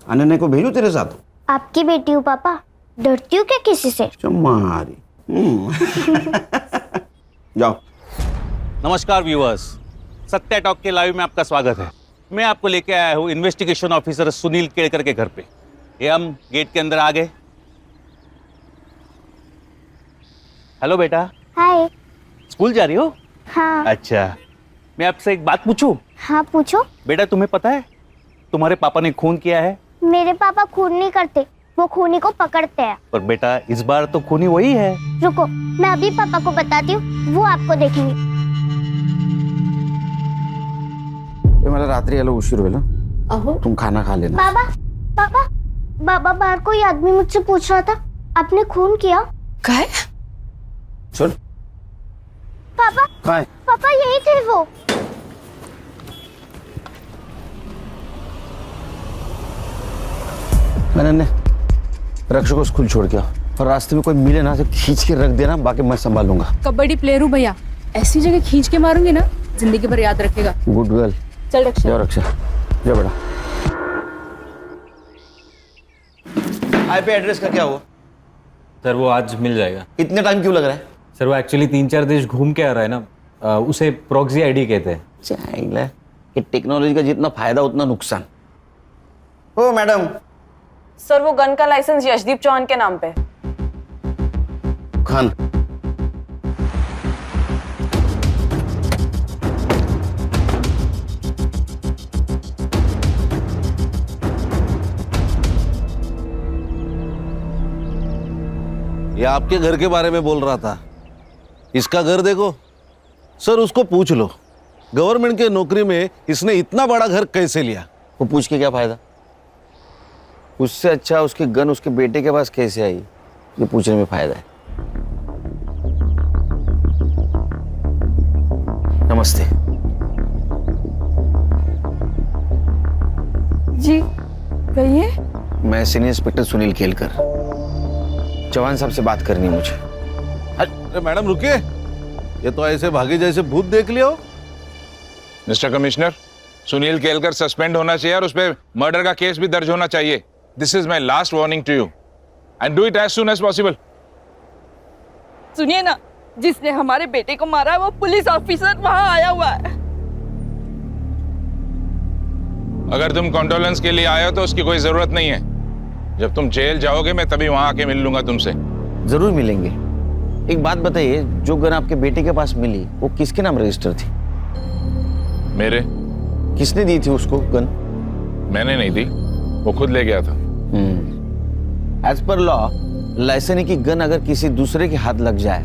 अनन्या को भेजू तेरे साथ? आपकी बेटी हूँ पापा, डरती हूँ क्या किसी से? चमारी। जाओ। नमस्कार व्यूअर्स, सत्या टॉक के लाइव में आपका स्वागत है। मैं आपको लेके आया हूँ इन्वेस्टिगेशन ऑफिसर सुनील केलकर के घर पे। ये हम गेट के अंदर आ गए। हेलो बेटा। हाय। स्कूल जा रही हो? हाँ। अच्छा, मैं आपसे एक बात पूछूं? हाँ पूछो। बेटा तुम्हें पता है तुम्हारे पापा ने खून किया है? मेरे पापा खून नहीं करते, वो खूनी को पकड़ते हैं। पर बेटा इस बार तो खूनी वही है। रुको, मैं अभी पापा को बताती हूँ, वो आपको देखेंगे। मला रात्री आलो उशीर होईल, तुम खाना खा लेना। बाबा पापा, बाबा बाहर कोई आदमी मुझसे पूछ रहा था, आपने खून किया? क्या? सुन पापा, पापा यही थे वो। मैंने रक्षक को स्कूल छोड़ के आओ, और रास्ते में कोई मिले ना तो खींच के रख देना, बाकी मैं संभालूंगा। कबड्डी प्लेयर हूँ भैया, ऐसी जगह खींच के मारूंगी ना जिंदगी भर याद रखेगा। Good girl. चल रक्षा। जाओ रक्षा, जाओ बेटा। आईपी एड्रेस का क्या हुआ? सर वो आज मिल जाएगा। इतने टाइम क्यों लग रहा है? सर वो एक्चुअली 3-4 देश घूम के आ रहा है ना, उसे प्रॉक्सी आईडी कहते हैं। चाहिए कि टेक्नोलॉजी का जितना फायदा उतना नुकसान। ओ मैडम। सर वो गन का लाइसेंस यशदीप चौहान के नाम पे। खान। ये आपके घर के बारे में बोल रहा था। इसका घर देखो सर, उसको पूछ लो गवर्नमेंट के नौकरी में इसने इतना बड़ा घर कैसे लिया। वो पूछ के क्या फायदा? उससे अच्छा उसकी गन उसके बेटे के पास कैसे आई, ये पूछने में फायदा है। नमस्ते जी, कहिए। मैं सीनियर इंस्पेक्टर सुनील केलकर, चौहान साहब से बात करनी है मुझे। अरे मैडम रुकिए, ये तो ऐसे भागे जैसे भूत देख लिया हो। Mister commissioner, Sunil Kelkar suspend होना चाहिए और उस पर मर्डर का केस भी दर्ज होना चाहिए। This is my last warning to you and do it as soon as possible. सुनिए ना, जिसने हमारे बेटे को मारा है वो पुलिस ऑफिसर वहां आया हुआ है। अगर तुम कॉन्डोलेंस के लिए आए हो तो उसकी कोई जरूरत नहीं है। जब तुम जेल जाओगे मैं तभी वहां आके मिल लूंगा तुमसे। जरूर मिलेंगे। एक बात बताइए, जो गन आपके बेटे के पास मिली वो किसके नाम रजिस्टर थी? मेरे। किसने दी थी उसको गन? मैंने नहीं दी, वो खुद ले गया था। एज पर लॉ, लाइसेंस की गन अगर किसी दूसरे के हाथ लग जाए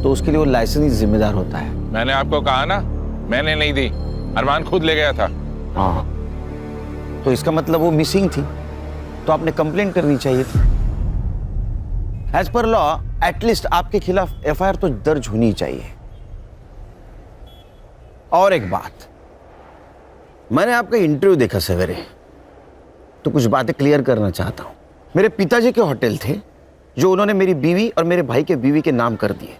तो उसके लिए वो लाइसेंस ही जिम्मेदार होता है। मैंने आपको कहा ना, मैंने नहीं दी, अरमान खुद ले गया था। हाँ, तो इसका मतलब वो मिसिंग थी। तो आपने कंप्लेंट करनी चाहिए थी। एज पर लॉ एटलीस्ट आपके खिलाफ एफआईआर तो दर्ज होनी चाहिए। और एक बात, मैंने आपका इंटरव्यू देखा सवेरे, तो कुछ बातें क्लियर करना चाहता हूं। मेरे पिताजी के होटल थे जो उन्होंने मेरी बीवी और मेरे भाई के बीवी के नाम कर दिए,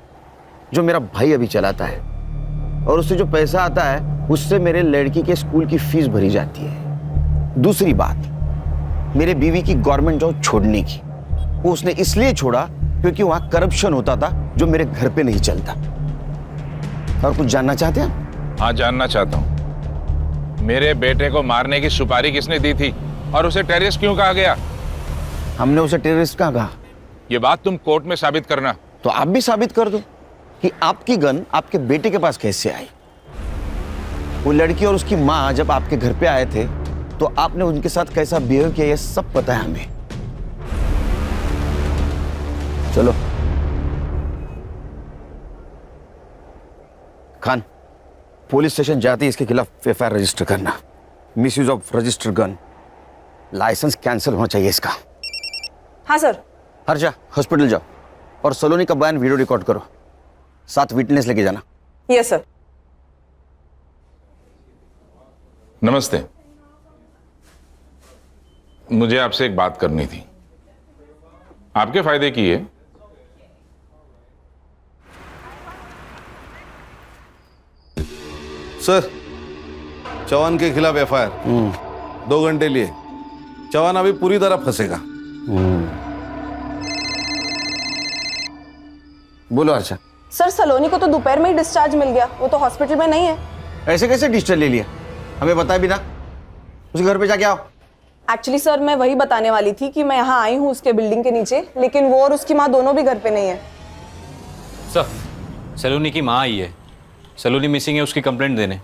जो मेरा भाई अभी चलाता है, और उससे जो पैसा आता है उससे मेरे लड़की के स्कूल की फीस भरी जाती है। दूसरी बात, मेरे बीवी की गवर्नमेंट जॉब छोड़ने की, वो उसने इसलिए छोड़ा क्योंकि वहां करप्शन होता था जो मेरे घर पे नहीं चलता। और कुछ जानना चाहते हैं? हाँ, जानना चाहता हूँ। मेरे बेटे को मारने की सुपारी किसने दी थी और उसे टेररिस्ट क्यों कहा गया? हमने उसे टेररिस्ट कहाँ कहा? ये बात तुम कोर्ट में साबित करना। तो आप भी साबित कर दो कि आपकी गन आपके बेटे के पास कैसे आई। वो लड़की और उसकी माँ जब आपके घर पे आए थे तो आपने उनके साथ कैसा बिहेव किया, ये सब पता है हमें। चलो खान, पुलिस स्टेशन जाते ही इसके खिलाफ एफआईआर रजिस्टर करना। Misuse of register gun, licence cancel होना चाहिए इसका। हाँ सर। हर्षा, हॉस्पिटल जाओ और सलोनी का बयान वीडियो रिकॉर्ड करो, साथ विटनेस लेके जाना। Yes sir. नमस्ते, मुझे आपसे एक बात करनी थी, आपके फायदे की है। सर, चौहान के खिलाफ एफआईआर 2 घंटे लिए। चौहान अभी पूरी तरह फंसेगा। बोलो हर्षा। सर, सलोनी को तो दोपहर में ही डिस्चार्ज मिल गया, वो तो हॉस्पिटल में नहीं है। ऐसे कैसे डिस्चार्ज ले लिया? हमें बताया भी ना। उसके घर पे जाके आओ। एक्चुअली सर, मैं वही बताने वाली थी कि मैं यहाँ आई हूँ उसके बिल्डिंग के नीचे, लेकिन वो और उसकी माँ दोनों भी घर पे नहीं है। सर, सलोनी की माँ आई है, सलोनी मिसिंग है, उसकी कंप्लेंट देने।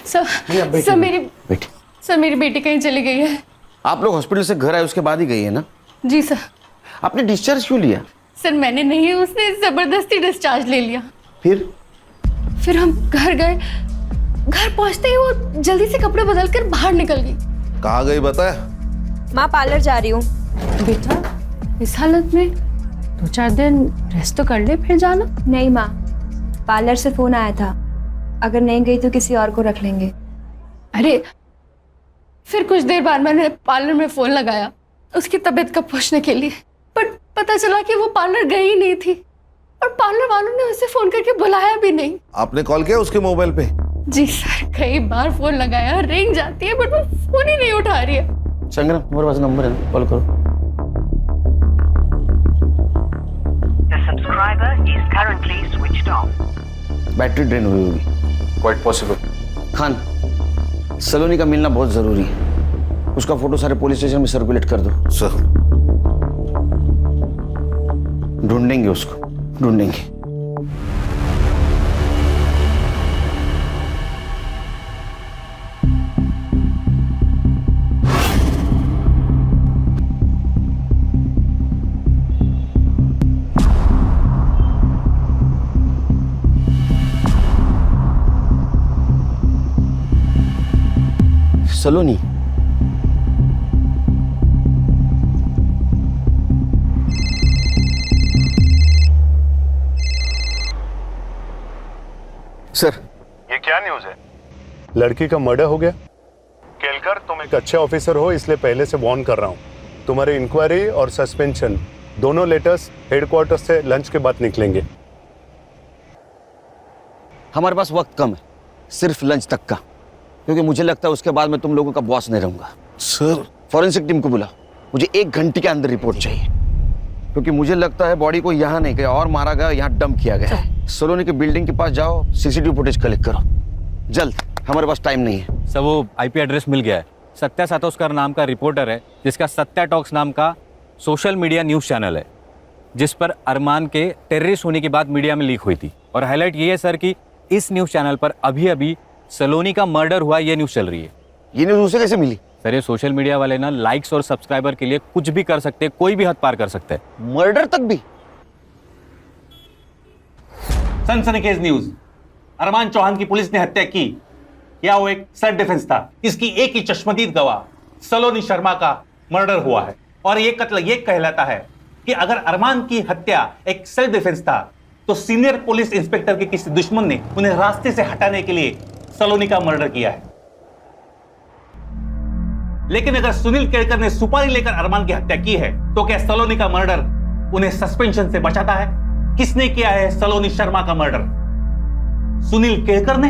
सर मेरी बेटी कहीं चली गई है। आप लोग हॉस्पिटल से घर आए उसके बाद ही गई है ना? जी सर। आपने डिस्चार्ज क्यों लिया? सर मैंने नहीं, उसने जबरदस्ती डिस्चार्ज ले लिया। फिर हम घर गए, घर पहुंचते ही वो जल्दी से कपड़े बदल कर बाहर निकल गई। कहाँ गई बताया? माँ, पार्लर जा रही हूँ। बेटा, इस हालत में 2-4 दिन रेस्ट तो कर ले, फिर जाना। नहीं माँ, पार्लर से फोन आया था, अगर नहीं गई तो किसी और को रख लेंगे। अरे फिर कुछ देर बाद मैंने पार्लर में फोन लगाया उसकी तबीयत का पूछने के लिए, पर पता चला कि वो पार्लर गई ही नहीं थी और पार्लर वालों ने उसे फोन करके बुलाया भी नहीं। आपने कॉल किया उसके मोबाइल पे? जी सर, कई बार फोन लगाया, रिंग जाती है बट वो फोन ही नहीं उठा रही है। संग्राम, हमारे पास नंबर है, कॉल करो। The subscriber is currently switched off. Battery drain हुई होगी। Quite possible. खान, सलोनी का मिलना बहुत जरूरी है, उसका फोटो सारे पुलिस स्टेशन में सर्कुलेट कर दो। सर। ढूंढेंगे उसको, ढूंढेंगे। सलोनी, सर। ये क्या न्यूज है? लड़की का मर्डर हो गया। केलकर, तुम एक अच्छे ऑफिसर हो इसलिए पहले से वार्न कर रहा हूँ। तुम्हारे इंक्वायरी और सस्पेंशन दोनों लेटर्स हेडक्वार्टर से लंच के बाद निकलेंगे। हमारे पास वक्त कम है, सिर्फ लंच तक का, क्योंकि मुझे लगता है उसके बाद मैं तुम लोगों का बॉस नहीं रहूंगा। सर, फॉरेंसिक टीम को बुला, मुझे 1 घंटे के अंदर रिपोर्ट चाहिए, क्योंकि मुझे लगता है बॉडी को यहाँ नहीं गया और मारा गया, यहाँ डंप किया गया है। सलोनी के बिल्डिंग के पास जाओ, सीसीटीवी फुटेज कलेक्ट करो जल्द, हमारे पास टाइम नहीं है। सर, वो आईपी एड्रेस मिल गया है। सत्या सातोस्कर नाम का रिपोर्टर है जिसका सत्या टॉक्स नाम का सोशल मीडिया न्यूज़ चैनल है, जिस पर अरमान के टेररिस्ट होने की बात मीडिया में लीक हुई थी। और हाईलाइट ये है सर कि इस न्यूज़ चैनल पर अभी अभी सलोनी का मर्डर हुआ, ये न्यूज़ चल रही है। ये न्यूज़ उसे कैसे मिली? सर, ये सोशल मीडिया वाले ना लाइक्स और सब्सक्राइबर के लिए कुछ भी कर सकते हैं, कोई भी हद पार कर सकते हैं। मर्डर तक भी? सनसनीखेज न्यूज, अरमान चौहान की पुलिस ने हत्या की, या वो एक सेल्फ डिफेंस था? इसकी एक ही चश्मदीद गवाह सलोनी शर्मा का मर्डर हुआ है और ये कत्ल ये कहलाता है कि अगर अरमान की हत्या एक सेल्फ डिफेंस था तो सीनियर पुलिस इंस्पेक्टर के किसी दुश्मन ने उन्हें रास्ते से हटाने के लिए सलोनी का मर्डर किया है। लेकिन अगर सुनील केड़कर ने सुपारी लेकर अरमान की हत्या की है तो क्या सलोनी का मर्डर उन्हें सस्पेंशन से बचाता है? किसने किया है सलोनी शर्मा का मर्डर? सुनील केड़कर ने?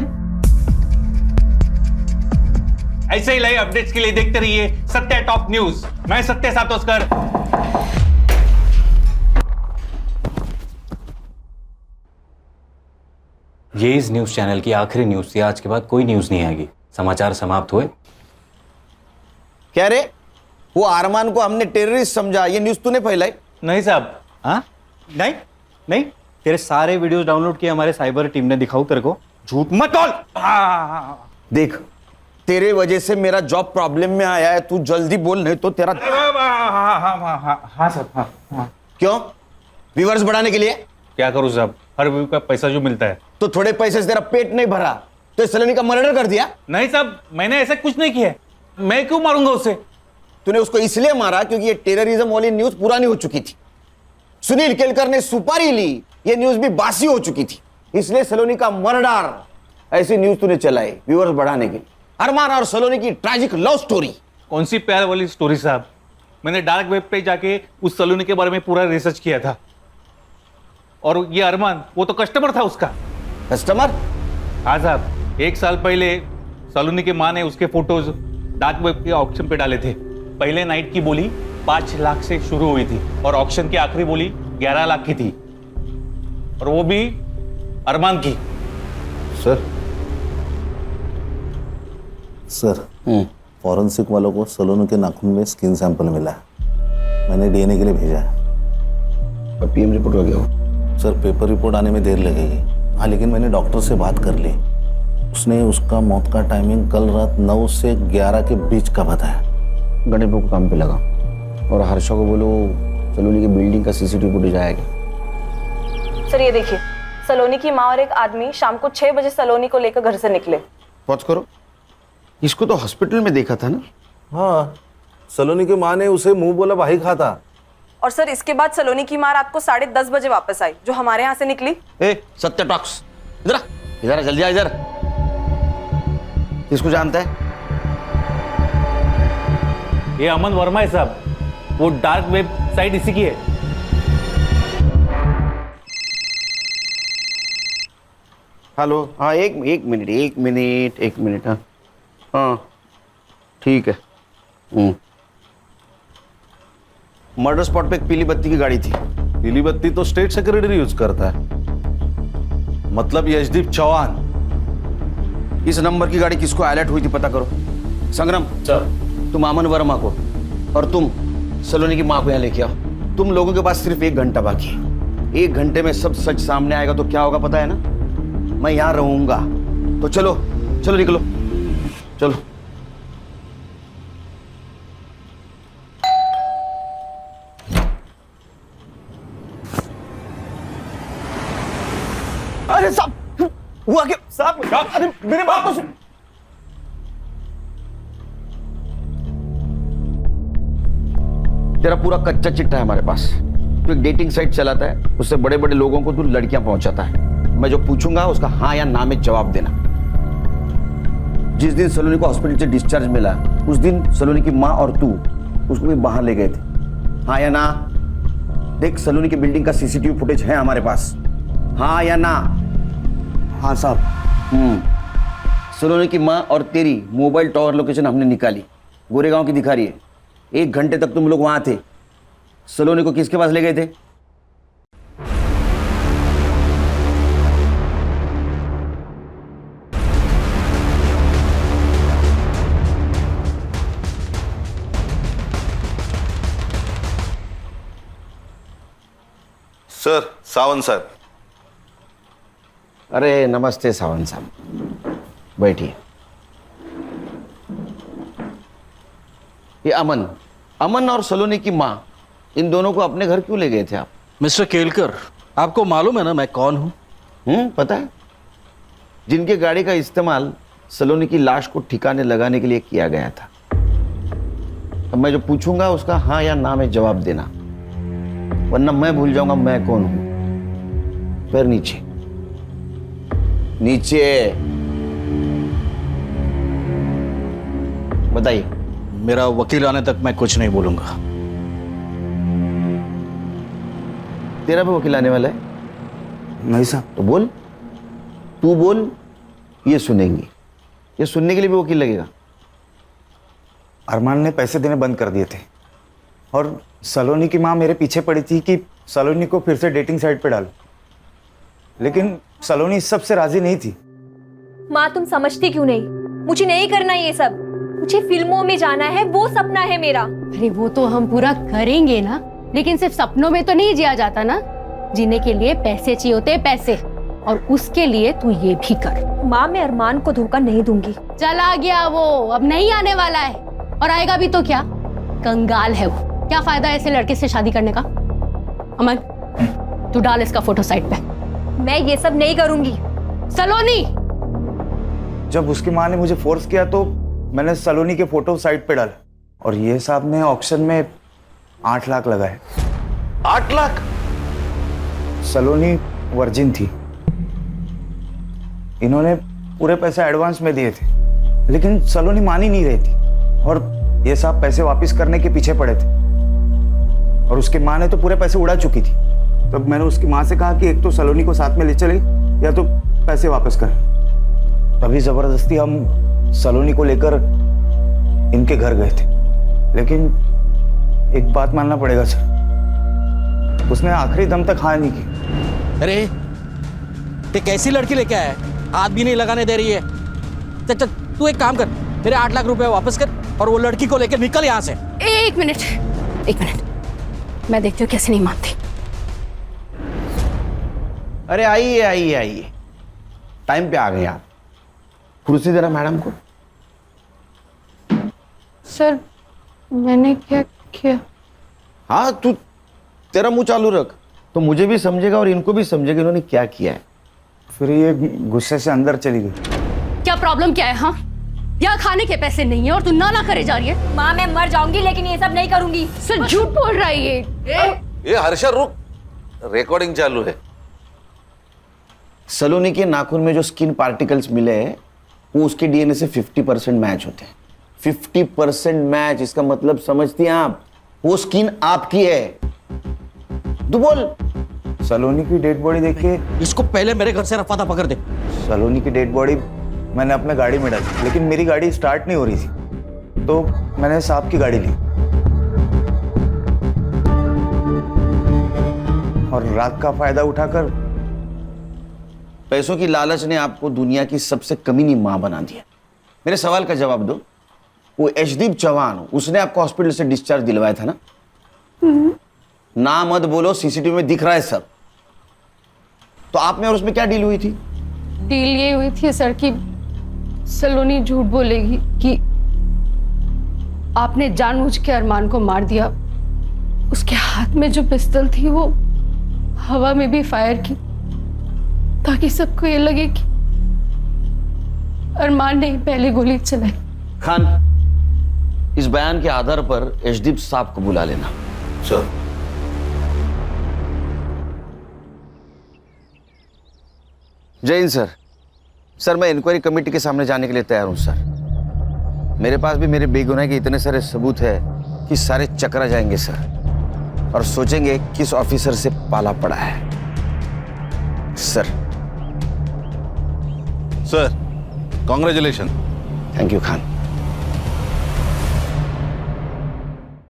ऐसे ही लाइव अपडेट्स के लिए देखते रहिए सत्या टॉप न्यूज। मैं सत्य सातोस्कर। ये इस न्यूज चैनल की आखिरी न्यूज थी। आज के बाद कोई न्यूज नहीं आएगी। समाचार समाप्त हुए। क्या रे, वो अरमान को हमने टेररिस्ट समझा, ये न्यूज तूने फैलाई? नहीं साहब। हाँ नहीं नहीं, तेरे सारे वीडियोस डाउनलोड किए हमारे साइबर टीम ने। दिखाऊं तेरे को? झूठ मत बोल। देख, तेरे वजह से मेरा जॉब प्रॉब्लम में आया है, तू जल्दी बोल नहीं तो तेरा। हाँ सर। हाँ। क्यों? व्यूअर्स बढ़ाने के लिए? क्या करूं साहब, हर व्यू का पैसा जो मिलता है। तो थोड़े पैसे से तेरा पेट नहीं भरा तो सलोनी का मर्डर कर दिया? नहीं साहब, मैंने ऐसा कुछ नहीं किया। मैं क्यों मारूंगा उसे? तूने उसको इसलिए मारा क्योंकि ये टेररिज्म वाली न्यूज पुरानी हो चुकी थी। सुनील केलकर ने सुपारी ली, ये न्यूज भी बासी हो चुकी थी, इसलिए सलोनी का मर्डर ऐसी न्यूज तूने चलाई व्यूअर्स बढ़ाने के लिए। अरमान और सलोनी की ट्रैजिक लव स्टोरी। कौन सी प्यार वाली स्टोरी साहब? मैंने डार्क वेब पे जाके उस सलोनी के बारे में पूरा रिसर्च किया था। और ये अरमान, वो तो कस्टमर था उसका। कस्टमर? हाँ साहब, 1 साल पहले सलोनी के माँ ने उसके फोटोज डार्क वेब के ऑक्शन पे डाले थे। पहले नाइट की बोली 5 लाख से शुरू हुई थी और ऑक्शन की आखिरी बोली 11 लाख की थी, और वो भी अरमान की। सर फॉरेंसिक वालों को सलोनी के नाखून में स्किन सैंपल मिला है। मैंने डीएनए के लिए भेजा है। पीएम रिपोर्ट हो गया? सर पेपर रिपोर्ट आने में देर लगेगी। हाँ, लेकिन मैंने डॉक्टर से बात कर ली। उसने उसका मौत का टाइमिंग कल रात 9 से 11 के बीच का बताया। गणेश को काम पे लगा और हर्षा को बोलो सलोनी की बिल्डिंग का सीसीटीवी फुटेज आएगा। सर ये देखिए, सलोनी की माँ और एक आदमी शाम को 6 बजे सलोनी को लेकर घर से निकले। पॉज करो, इसको तो हॉस्पिटल में देखा था ना? हाँ, सलोनी की माँ ने उसे मुंह बोला भाई खाता। और सर इसके बाद सलोनी की माँ रात को 10:30 बजे वापस आई, जो हमारे यहाँ से निकली। सत्य टॉक्स, इधर जल्दी आ इधर। किसको जानता है? ये अमन वर्मा है साहब, वो डार्क वेब साइट इसी की है। हेलो, हाँ एक मिनट। हाँ ठीक है। मर्डर स्पॉट पे एक पीली बत्ती की गाड़ी थी। पीली बत्ती तो स्टेट सेक्रेटरी यूज करता है, मतलब यशदीप चौहान। इस नंबर की गाड़ी किसको अलर्ट हुई थी पता करो। संग्राम सर, तुम अमन वर्मा को और तुम सलोनी की माँ को यहाँ लेके आओ। तुम लोगों के पास सिर्फ 1 घंटा बाकी है। 1 घंटे में सब सच सामने आएगा तो क्या होगा पता है ना? मैं यहाँ रहूंगा। तो चलो निकलो, चलो। अरे साहब, हुआ क्या साहब? अरे मेरे बात तो सुन। तेरा पूरा कच्चा चिट्ठा है हमारे पास। तू एक डेटिंग साइट चलाता है, उससे बड़े बड़े लोगों को तू लड़कियां पहुंचाता है। मैं जो पूछूंगा उसका हाँ या ना में जवाब देना। जिस दिन सलोनी को हॉस्पिटल से डिस्चार्ज मिला, उस दिन सलोनी की माँ और तू उसको भी बाहर ले गए थे, हाँ या ना? देख, सलोनी की बिल्डिंग का सीसीटीवी फुटेज है हमारे पास, हाँ या ना? हाँ साहब। सलोनी की माँ और तेरी मोबाइल टावर लोकेशन हमने निकाली, गोरेगांव की दिखा रही है। 1 घंटे तक तुम लोग वहां थे। सलोनी को किसके पास ले गए थे? Sir, Sawant sir. अरे नमस्ते सावंत साहब, बैठिए। ये अमन और सलोनी की माँ, इन दोनों को अपने घर क्यों ले गए थे आप? मिस्टर केलकर, आपको मालूम है ना मैं कौन हूं? पता है। जिनके गाड़ी का इस्तेमाल सलोनी की लाश को ठिकाने लगाने के लिए किया गया था। अब मैं जो पूछूंगा उसका हाँ या ना में जवाब देना, वरना मैं भूल जाऊंगा मैं कौन हूं। पैर नीचे, नीचे। बताइए। मेरा वकील आने तक मैं कुछ नहीं बोलूंगा। तेरा भी वकील आने वाला है? नहीं साहब। तो बोल, तू बोल, ये सुनेंगी। ये सुनने के लिए भी वकील लगेगा। अरमान ने पैसे देने बंद कर दिए थे और सलोनी की माँ मेरे पीछे पड़ी थी कि सलोनी को फिर से डेटिंग साइट पे डालो, लेकिन सलोनी इस सब से राजी नहीं थी। माँ तुम समझती क्यों नहीं? मुझे नहीं करना ये सब, मुझे फिल्मों में जाना है, वो सपना है मेरा। अरे वो तो हम पूरा करेंगे ना, लेकिन सिर्फ सपनों में तो नहीं जिया जाता ना। जीने के लिए पैसे चाहिए होते हैं, पैसे, और उसके लिए तू ये भी कर। माँ मैं अरमान को धोखा नहीं दूंगी। चला गया वो, अब नहीं आने वाला है, और आएगा भी तो क्या, कंगाल है वो। क्या फायदा है ऐसे लड़के से शादी करने का? अमन तू डाल इसका फोटो साइट पे। मैं ये सब नहीं करूंगी। सलोनी, जब उसकी माँ ने मुझे फोर्स किया तो मैंने सलोनी के फोटो साइट पे डाला, और ये साहब ने ऑक्शन में 8 लाख लगाए। 8 लाख? सलोनी वर्जिन थी, इन्होंने पूरे पैसे एडवांस में दिए थे, लेकिन सलोनी मान ही नहीं रही थी, और ये साहब पैसे वापस करने के पीछे पड़े थे, और उसकी माँ ने तो पूरे पैसे उड़ा चुकी थी। तब मैंने उसकी माँ से कहा कि एक तो सलोनी को साथ में ले चले या तो पैसे वापस कर। तभी जबरदस्ती हम सलोनी को लेकर इनके घर गए थे, लेकिन एक बात मानना पड़ेगा सर, उसने आखिरी दम तक हाँ नहीं की। अरे ये कैसी लड़की लेके आया है, हाथ भी नहीं लगाने दे रही है। चल तू एक काम कर, मेरे 8 लाख रुपए वापस कर और वो लड़की को लेकर निकल यहाँ से। एक मिनट, मैं देखती हूँ कैसे नहीं मानती। अरे आइए आइए आइए, टाइम पे आ गए आप। कुर्सी जरा मैडम को। सर मैंने क्या किया? हाँ तू, तेरा मुंह चालू रख, तो मुझे भी समझेगा और इनको भी समझेगा इन्होंने क्या किया है। फिर ये गुस्से से अंदर चली गई। क्या प्रॉब्लम क्या है? हाँ, यहाँ खाने के पैसे नहीं है और तू ना करे जा रही है। माँ मैं मर जाऊंगी लेकिन ये सब नहीं करूंगी। सर झूठ बोल रहा है ये। ये हर्षा रुक, रिकॉर्डिंग चालू है। सलोनी के नाखून में जो स्किन पार्टिकल्स मिले हैं वो उसके डीएनए से 50% मैच होते हैं। 50% मैच, इसका मतलब समझती हैं आप, वो स्किन आपकी है। तू बोल। सलोनी की डेड बॉडी देख के इसको पहले मेरे घर से रफा दफा कर दे। सलोनी की डेड बॉडी मैंने अपने गाड़ी में डाली, लेकिन मेरी गाड़ी स्टार्ट नहीं हो रही थी, तो मैंने साहब की गाड़ी ली और रात का फायदा उठाकर पैसों की लालच ने आपको दुनिया की सबसे कमीनी मां बना दिया। मेरे सवाल का जवाब दो। वो यशदीप चौहान, उसने आपको हॉस्पिटल से डिस्चार्ज दिलवाया था ना? ना मत बोलो, सीसीटीवी में दिख रहा है सब। तो आप में और उसमें क्या डील हुई थी? डील ये हुई थी सर कि सलोनी झूठ बोलेगी कि आपने जानबूझ के अरमान को मार दिया। उसके हाथ में जो पिस्तौल थी वो हवा में भी फायर की, ताकि सबको ये लगे कि अरमान ने पहली गोली चलाई। खान, इस बयान के आधार पर यशदीप साहब को बुला लेना। सर। जय हिंद सर। सर मैं इंक्वायरी कमेटी के सामने जाने के लिए तैयार हूं सर। मेरे पास भी मेरे बेगुनाही के इतने सारे सबूत है कि सारे चकरा जाएंगे सर, और सोचेंगे किस ऑफिसर से पाला पड़ा है। Sir. Sir, congratulation. Thank you Khan.